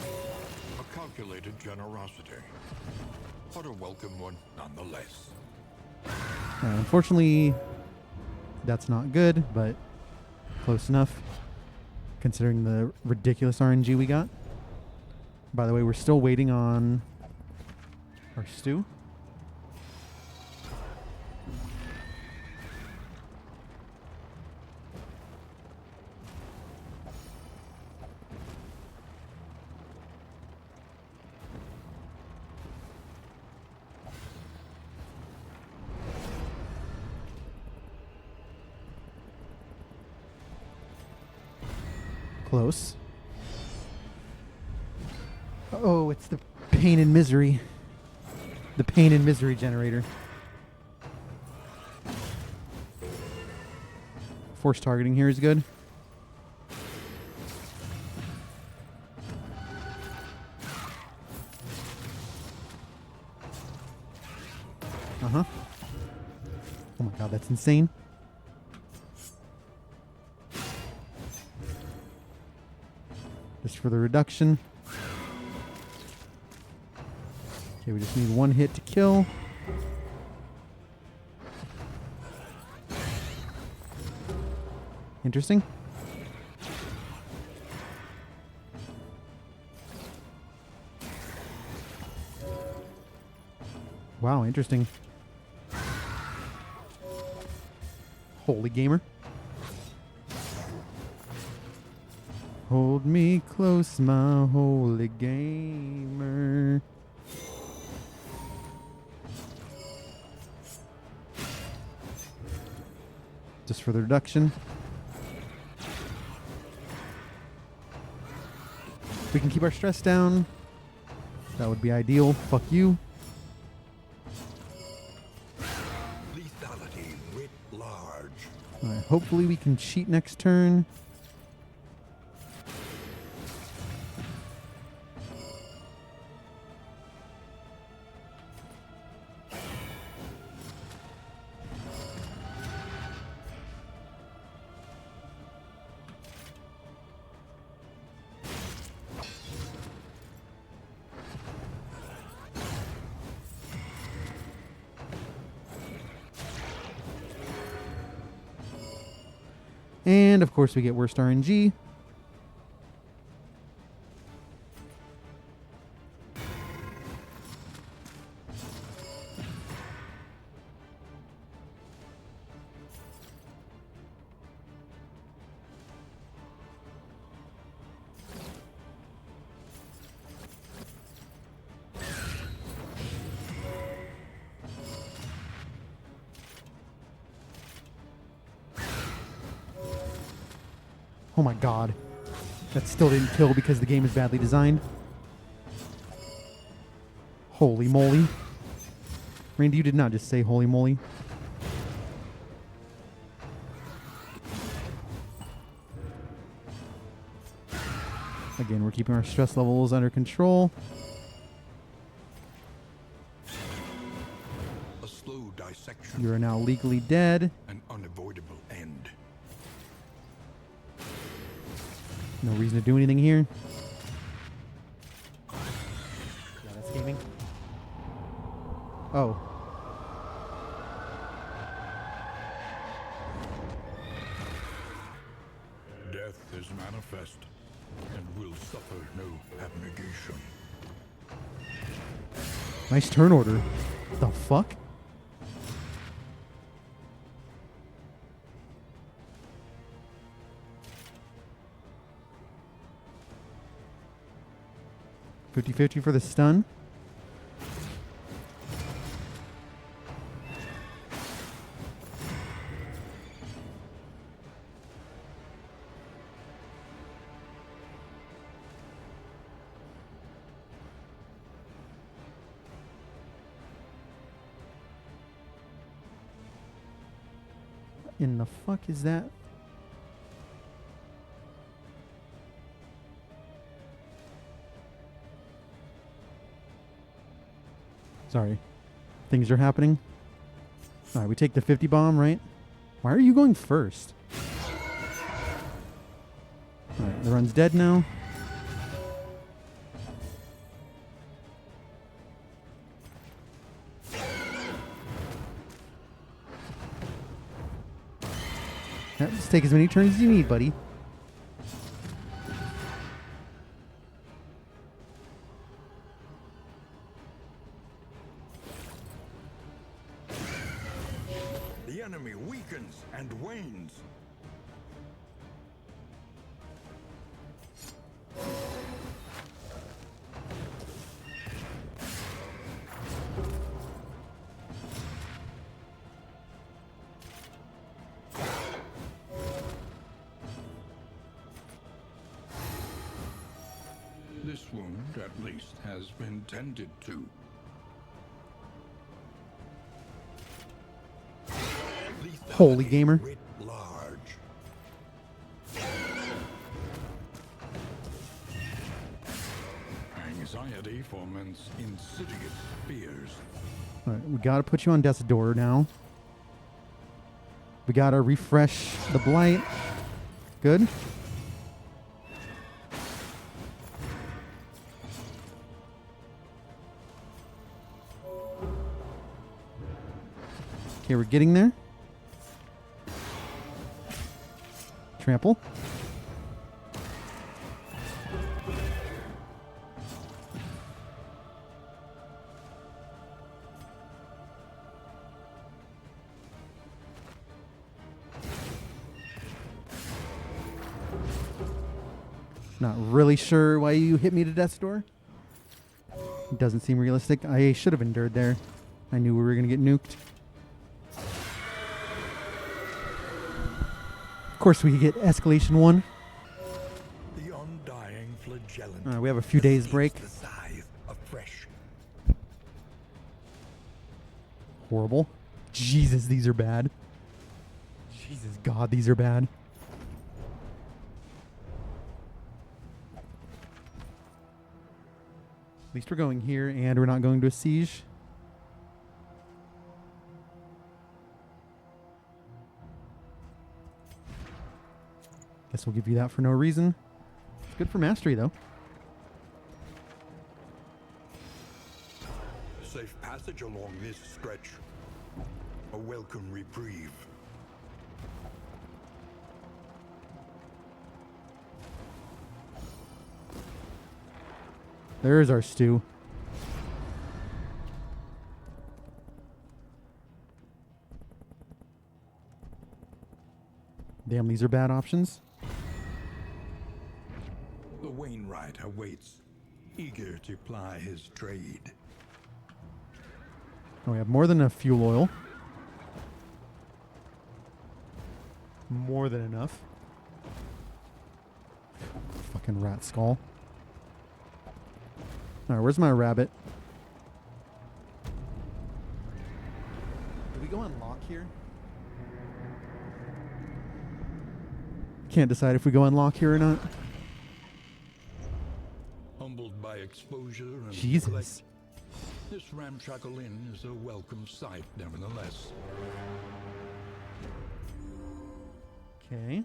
A calculated generosity, but a welcome one nonetheless. Unfortunately, that's not good, but close enough considering the ridiculous RNG we got. By the way, we're still waiting on our stew. Close. Oh, it's the pain and misery. The pain and misery generator. Force targeting here is good. Uh-huh. Oh my god, that's insane. Just for the reduction. Okay, we just need one hit to kill. Interesting. Wow, interesting. Holy gamer. Hold me close, my holy gamer. Just for the reduction. If we can keep our stress down, that would be ideal. Fuck you. Lethality writ large. Alright, hopefully we can cheat next turn. And of course we get worst RNG. Oh my god. That still didn't kill because the game is badly designed. Holy moly. Randy, you did not just say holy moly. Again, we're keeping our stress levels under control. A slow dissection. You are now legally dead. An unavoidable end. No reason to do anything here. Yeah, that's gaming. Oh. Death is manifest and will suffer no abnegation. Nice turn order. The fuck? $50-50 for the stun. In the fuck is that? Sorry. Things are happening. Alright, we take the 50 bomb, right? Why are you going first? Alright, the run's dead now. Yeah, just take as many turns as you need, buddy. The enemy weakens and wanes. wound, at least, has been tended to. Holy gamer. Writ large. Anxiety foments insidious fears. All right, we gotta put you on death's door now. We gotta refresh the blight. Good. Okay, we're getting there. Trample. Not really sure why you hit me to death's door. It doesn't seem realistic. I should have endured there. I knew we were going to get nuked. Of course, we get Escalation 1. The undying Flagellant. We have a few days break. The scythe afresh. Horrible. Jesus, these are bad. Jesus, God, these are bad. At least we're going here, and we're not going to a siege. Guess we'll give you that for no reason. It's good for mastery, though. Safe passage along this stretch. A welcome reprieve. There's our stew. Damn, these are bad options. The Wainwright awaits, eager to ply his trade. Oh, we have more than enough fuel oil. More than enough. Fucking rat skull. Alright, where's my rabbit? Did we go unlock here? Can't decide if we go unlock here or not. Humbled by exposure and Jesus. neglect, this ramshackle inn is a welcome sight, nevertheless. Okay.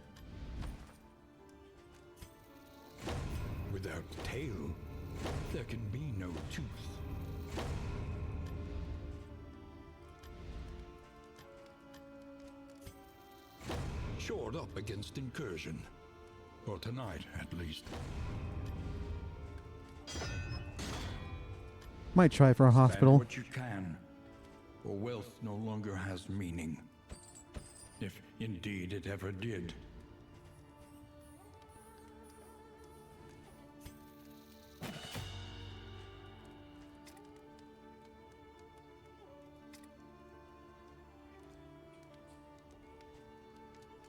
Without tail, there can be no tooth. Shored up against incursion. For tonight, at least. Might try for a hospital. Spend what you can, for wealth no longer has meaning. If indeed it ever did.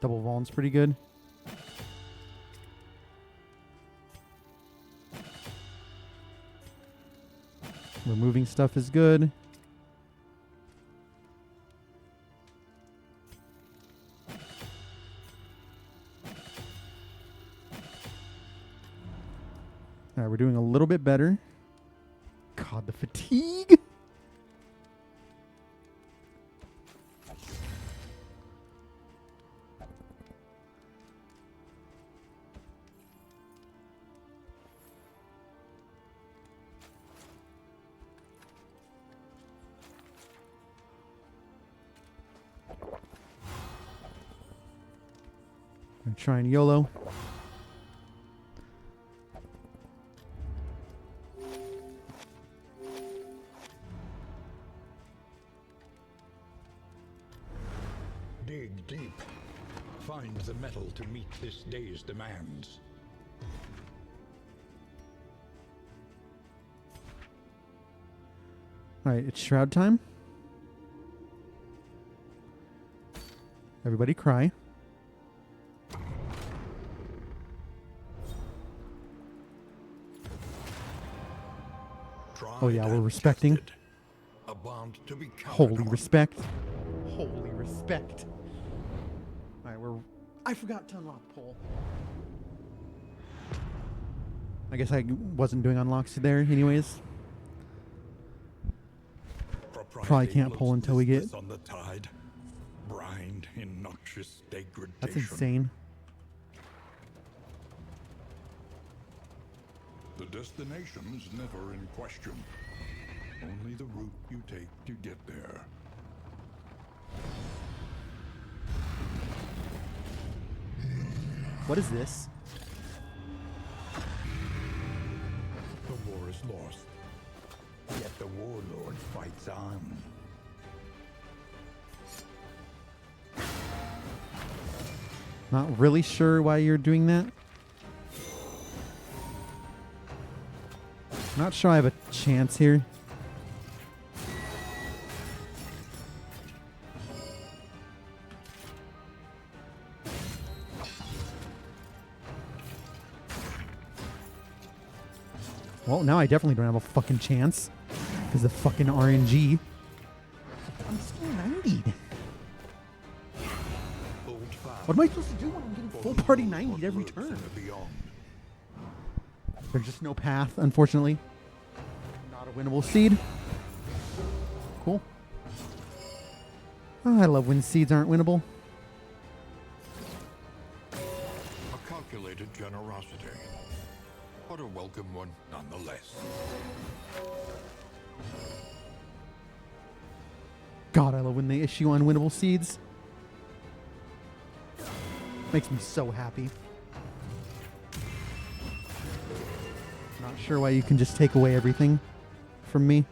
Double Vaughn's pretty good. Removing stuff is good. Alright, we're doing a little bit better. God, the fatigue! I'm trying YOLO. Dig deep. Find the metal to meet this day's demands. Alright, it's shroud time. Everybody cry. Oh yeah, tried we're and respecting. tested. A bond to be counted Holy on. respect. Holy respect. Alright, I forgot to unlock pole. I guess I wasn't doing unlocks there anyways. Probably can't pull until we get... On the tide. Brined in noxious degradation. That's insane. The destination is never in question. Only the route you take to get there. What is this? The war is lost. Yet the warlord fights on. Not really sure why you're doing that. Not sure I have a chance here. Well, now I definitely don't have a fucking chance. Because the fucking RNG. I'm still 90'd. What am I supposed to do when I'm getting full party 90 every turn? There's just no path, unfortunately. Not a winnable seed. Cool. Oh, I love when seeds aren't winnable. A calculated generosity. But a welcome one nonetheless. God, I love when they issue unwinnable seeds. Makes me so happy. Not sure why you can just take away everything from me.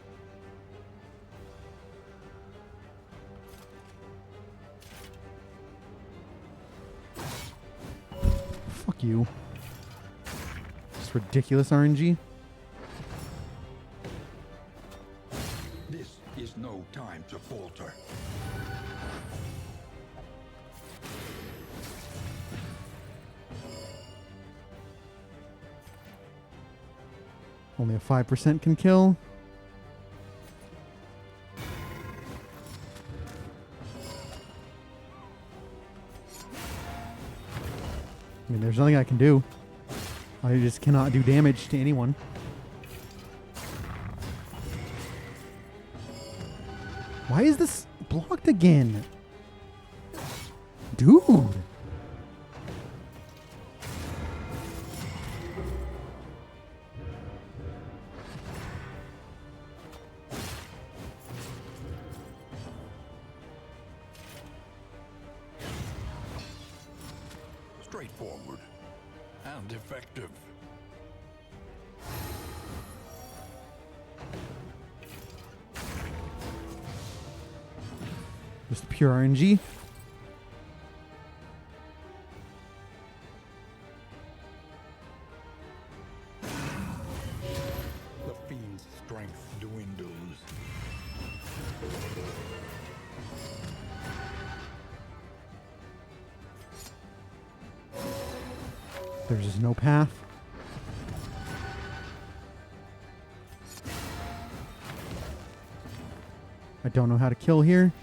Fuck you. Just ridiculous RNG. This is no time to falter. Only a 5% can kill. I mean, there's nothing I can do. I just cannot do damage to anyone. Why is this blocked again? Dude. Straightforward and effective. Just pure RNG. The fiend's strength dwindles. There's just no path. I don't know how to kill here.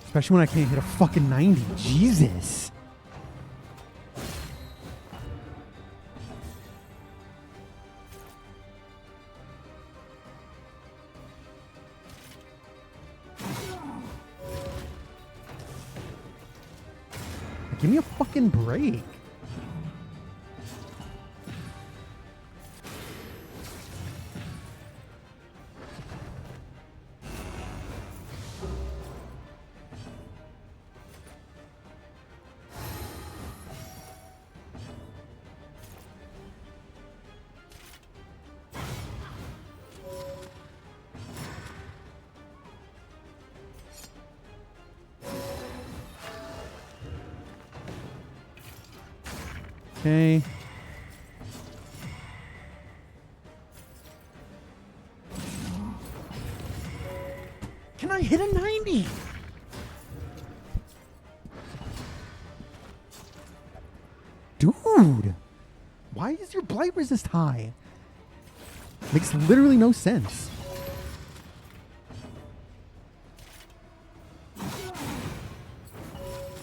Especially when I can't hit a fucking 90. Jesus. Give me a fucking break. Okay. Can I hit a 90? Dude. is your blight resist high? Makes literally no sense.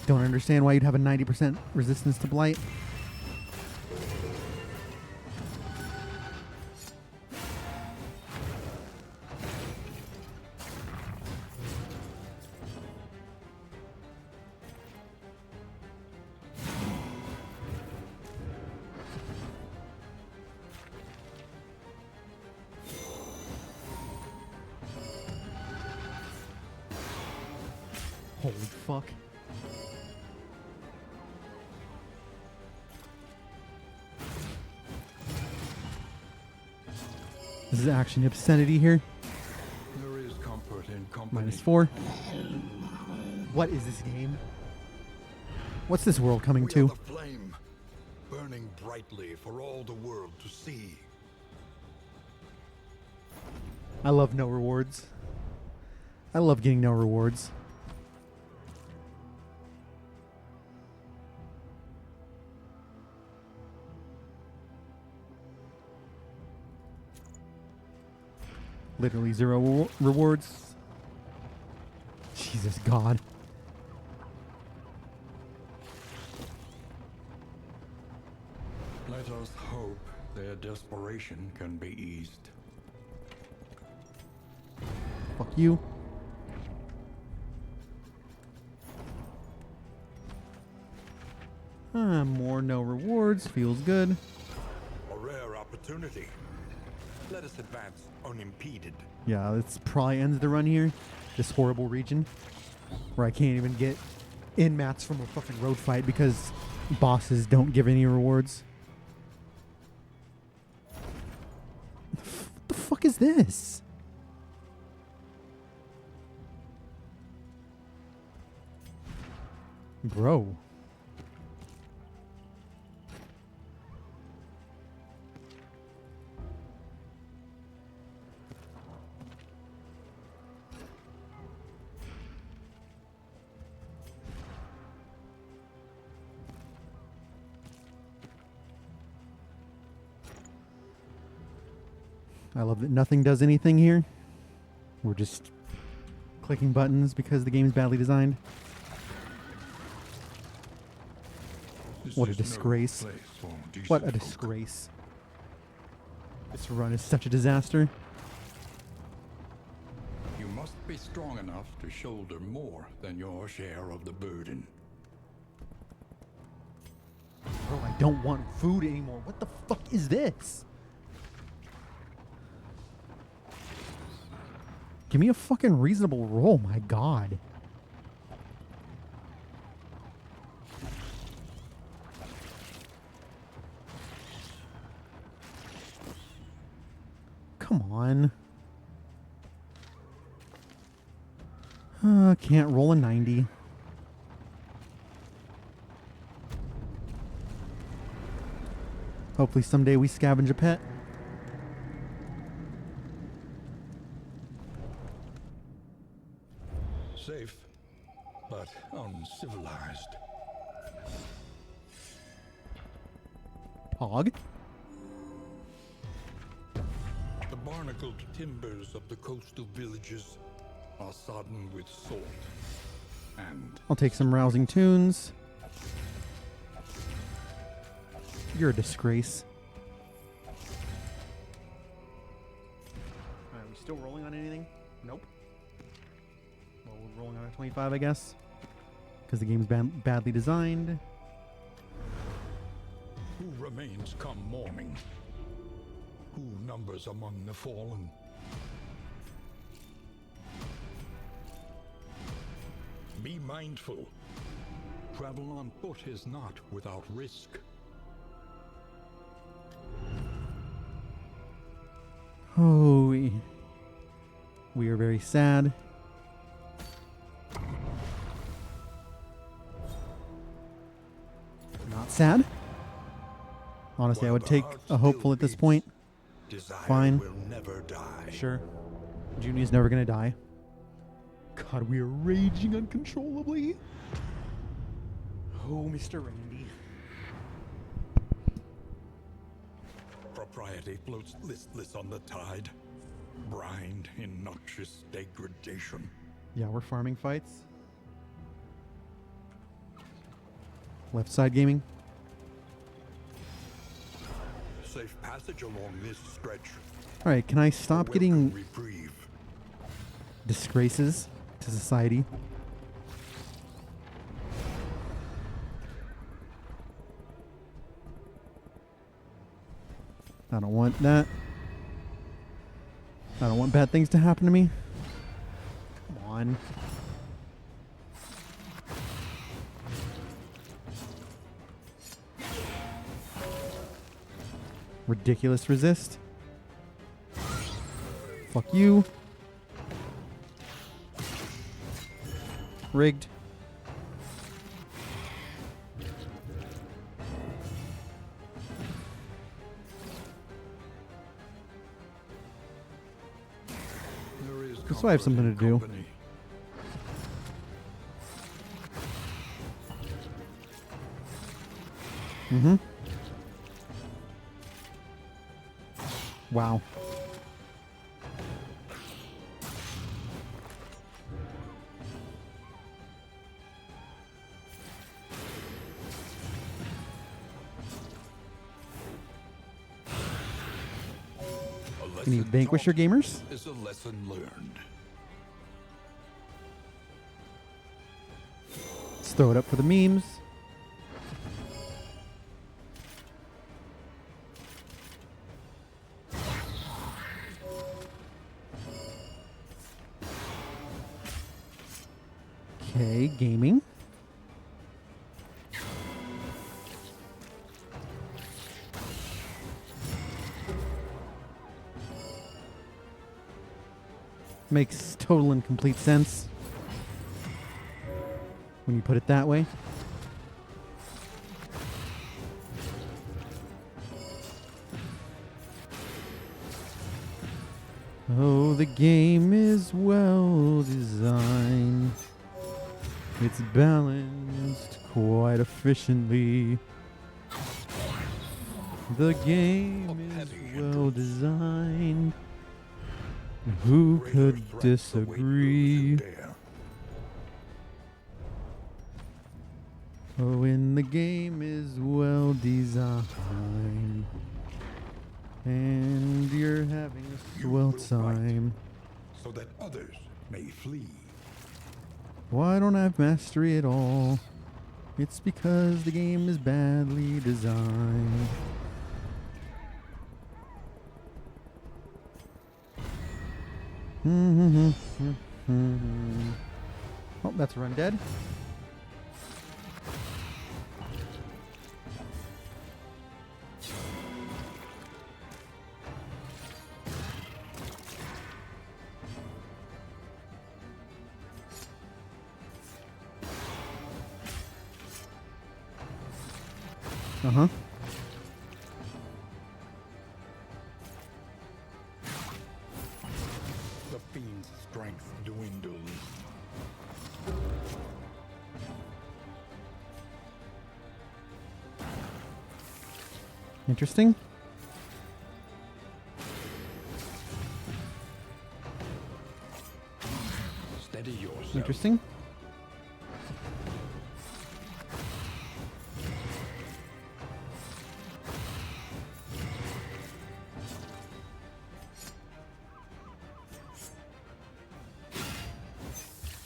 Don't understand why you'd have a 90% resistance to blight. Holy fuck. This is action obscenity here. There is comfort in company. -4. What is this game? What's this world coming We are to? the flame, burning brightly for all the world to see. I love no rewards. I love getting no rewards. Literally 0 rewards. Jesus God. Let us hope their desperation can be eased. Fuck you. More no rewards. Feels good. A rare opportunity. Let us advance unimpeded. Yeah, this probably ends the run here. This horrible region where I can't even get in mats from a fucking road fight because bosses don't give any rewards. What the fuck is this? Bro. I love that nothing does anything here. We're just clicking buttons because the game's badly designed. This What a is no disgrace. place for decent What a folk. disgrace. This run is such a disaster. You must be strong enough to shoulder more than your share of the burden. Bro, I don't want food anymore. What the fuck is this? Give me a fucking reasonable roll, my God. Come on. Can't roll a 90. Hopefully someday we scavenge a pet. Safe, but uncivilized. Hog. The barnacled timbers of the coastal villages are sodden with salt. And I'll take some rousing tunes. You're a disgrace. Are we still rolling on anything? Nope. Well, we're rolling on a 25, I guess. Because the game's badly designed. Who remains come morning? Who numbers among the fallen? Be mindful. Travel on foot is not without risk. Oh, we are very sad. Not sad. Honestly, I While would the take heart a hopeful still at this beats, point. Desire Fine. will never die. Sure. Junie's never gonna die. God, we are raging uncontrollably. Oh, Mr. Randy. propriety floats listless on the tide, brined in noxious degradation. Yeah, we're farming fights. Left side gaming. Safe passage along this stretch. All right, can I stop getting Reprieve. disgraces to society? I don't want that. I don't want bad things to happen to me. Come on. Ridiculous resist. Fuck you. Rigged. There is So I have something to do. company. Mm-hmm. Wow. A Can you lesson vanquish your taught gamers? is a lesson learned. Let's throw it up for the memes. Okay, gaming. Makes total and complete sense when you put it that way. Oh, the game is well designed. It's balanced quite efficiently. The game is well designed. Who Greater could threats await those disagree? who dare. Oh, and the game is well designed. And you're having a You swell will fight. time. So that others may flee. Why don't I have mastery at all? It's because the game is badly designed. Oh, that's run dead. Uh-huh. The fiend's strength dwindles. Interesting. Steady yourself. Interesting.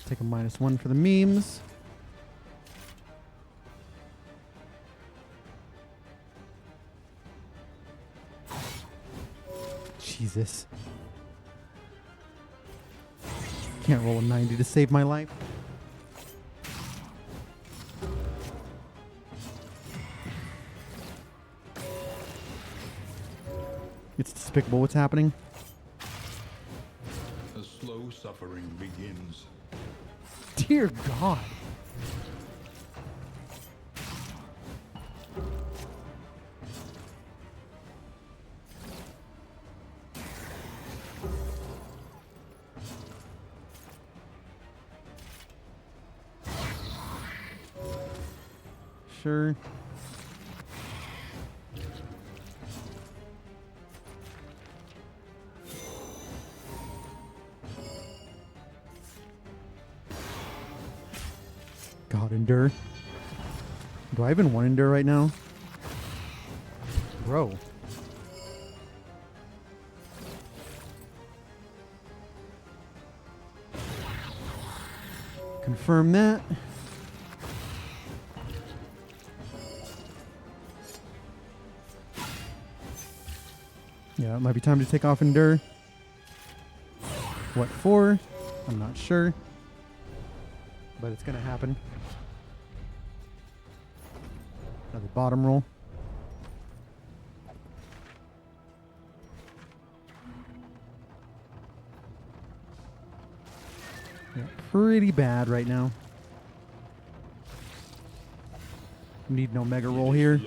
Take a -1 for the memes. Jesus. Can't roll a 90 to save my life. It's despicable what's happening. A slow suffering begins. Dear God. Sure. God, endure. Do I even want endure right now? Bro. Confirm that. Yeah, it might be time to take off endure. What for? I'm not sure. But it's going to happen. Another bottom roll. Yeah, pretty bad right now. Need no mega roll here,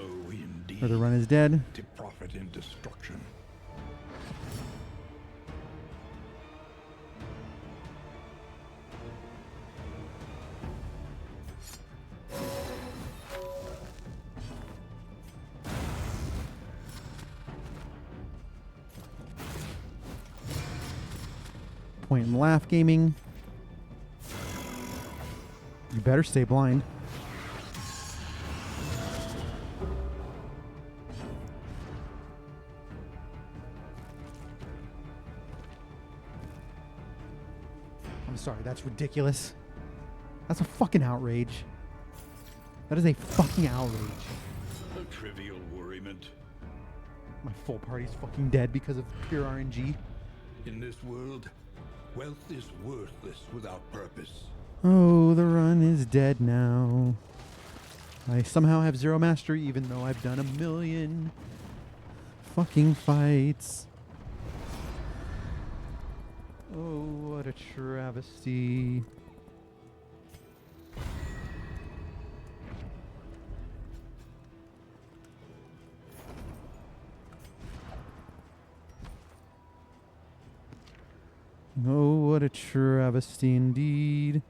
or the run is dead. To profit in destruction. Point and laugh gaming. You better stay blind. I'm sorry, that's ridiculous. That's a fucking outrage. That is a fucking outrage. A trivial worriment. My full party's fucking dead because of pure RNG. In this world, wealth is worthless without purpose. Oh, the run is dead now. I somehow have 0 mastery even though I've done 1,000,000 fucking fights. Oh, what a travesty. Oh, what a travesty indeed.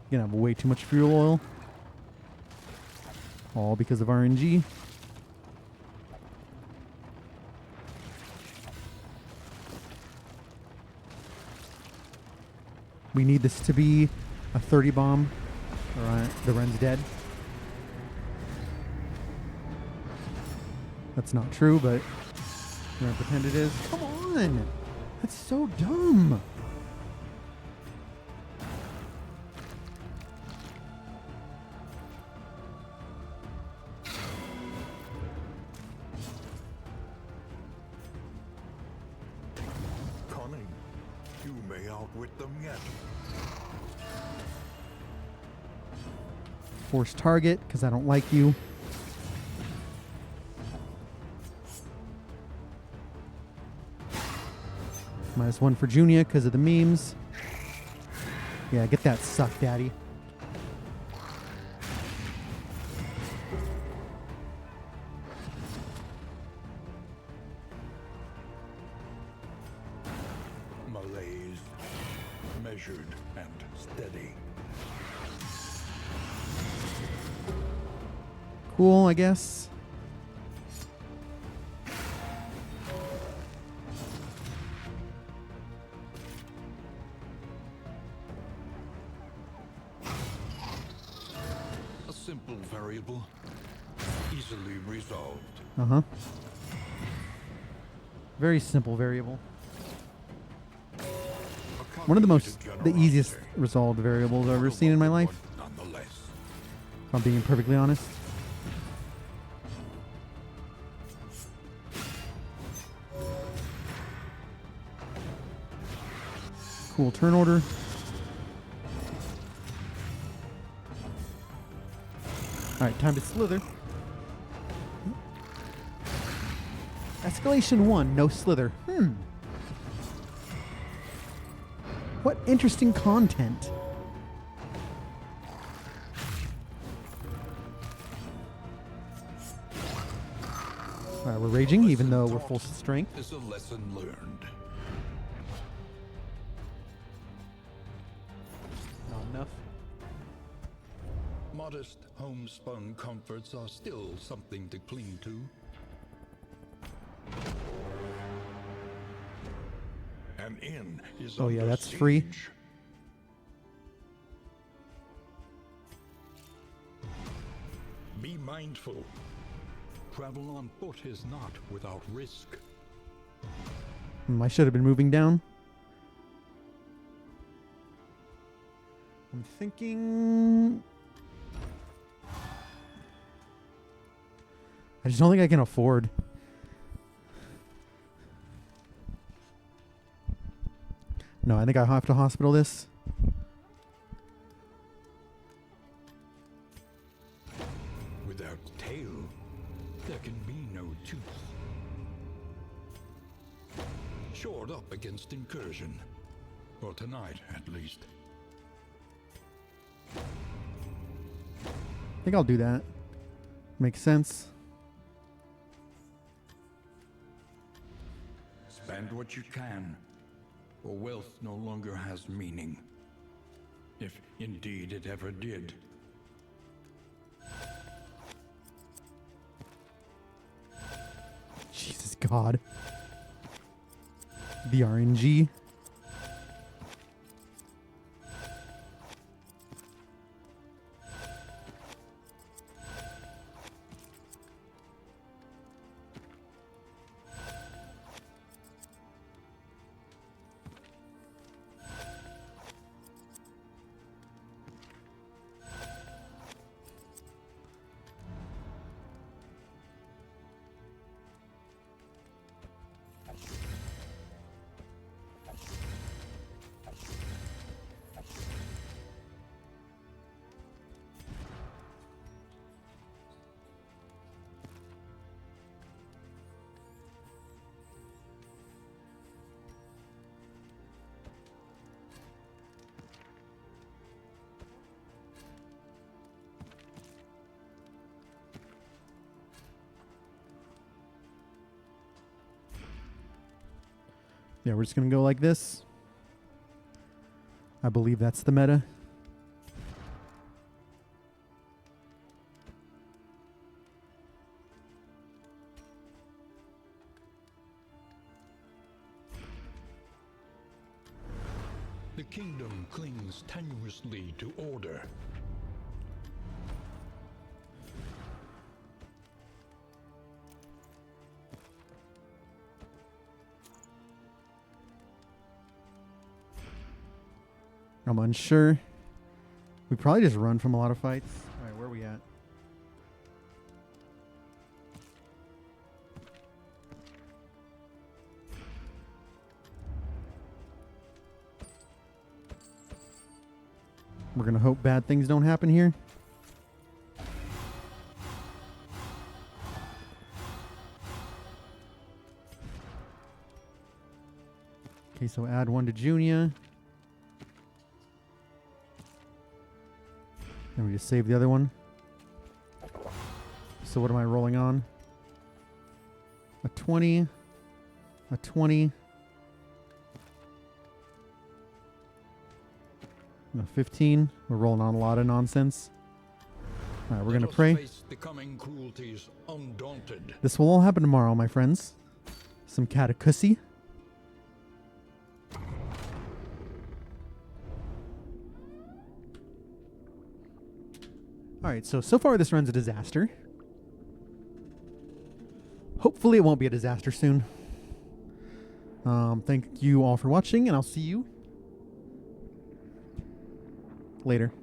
Gonna have way too much fuel oil. All because of RNG. We need this to be a 30 bomb. Alright, the run's dead. That's not true, but we're gonna pretend it is. Come on! That's so dumb! Cunning. You may outwit them yet. Force target, because I don't like you. -1 for Junia because of the memes. Yeah, get that suck, daddy. Malaise. Measured and steady. Cool, I guess. A simple variable. Easily resolved. Uh-huh. Very simple variable. One of the easiest resolved variables I've ever seen in my life, Nonetheless. if I'm being perfectly honest. Cool turn order. Alright, time to slither. Escalation 1, no slither. What interesting content. Alright, we're raging even though we're full strength. Is a lesson learned. Not enough. Modest homespun comforts are still something to cling to. An inn is Oh yeah, under that's free. siege. Be mindful. Travel on foot is not without risk. I should have been moving down. I'm thinking... I just don't think I can afford. No, I think I have to hospital this. Without tail, there can be no tooth. Shored up against incursion. For tonight, at least. I think I'll do that. Makes sense. Spend what you can, for wealth no longer has meaning. If indeed it ever did. Jesus God. The RNG. Yeah, we're just going to go like this. I believe that's the meta. The kingdom clings tenuously to order. I'm unsure. We probably just run from a lot of fights. All right, where are we at? We're going to hope bad things don't happen here. Okay, so add one to Junia. And we just save the other one. So what am I rolling on? A 20. A 20. And a 15. We're rolling on a lot of nonsense. Alright, we're going to pray. Face the coming cruelties undaunted. This will all happen tomorrow, my friends. Some catacusy. Alright, so far this run's a disaster. Hopefully it won't be a disaster soon. Thank you all for watching, and I'll see you later.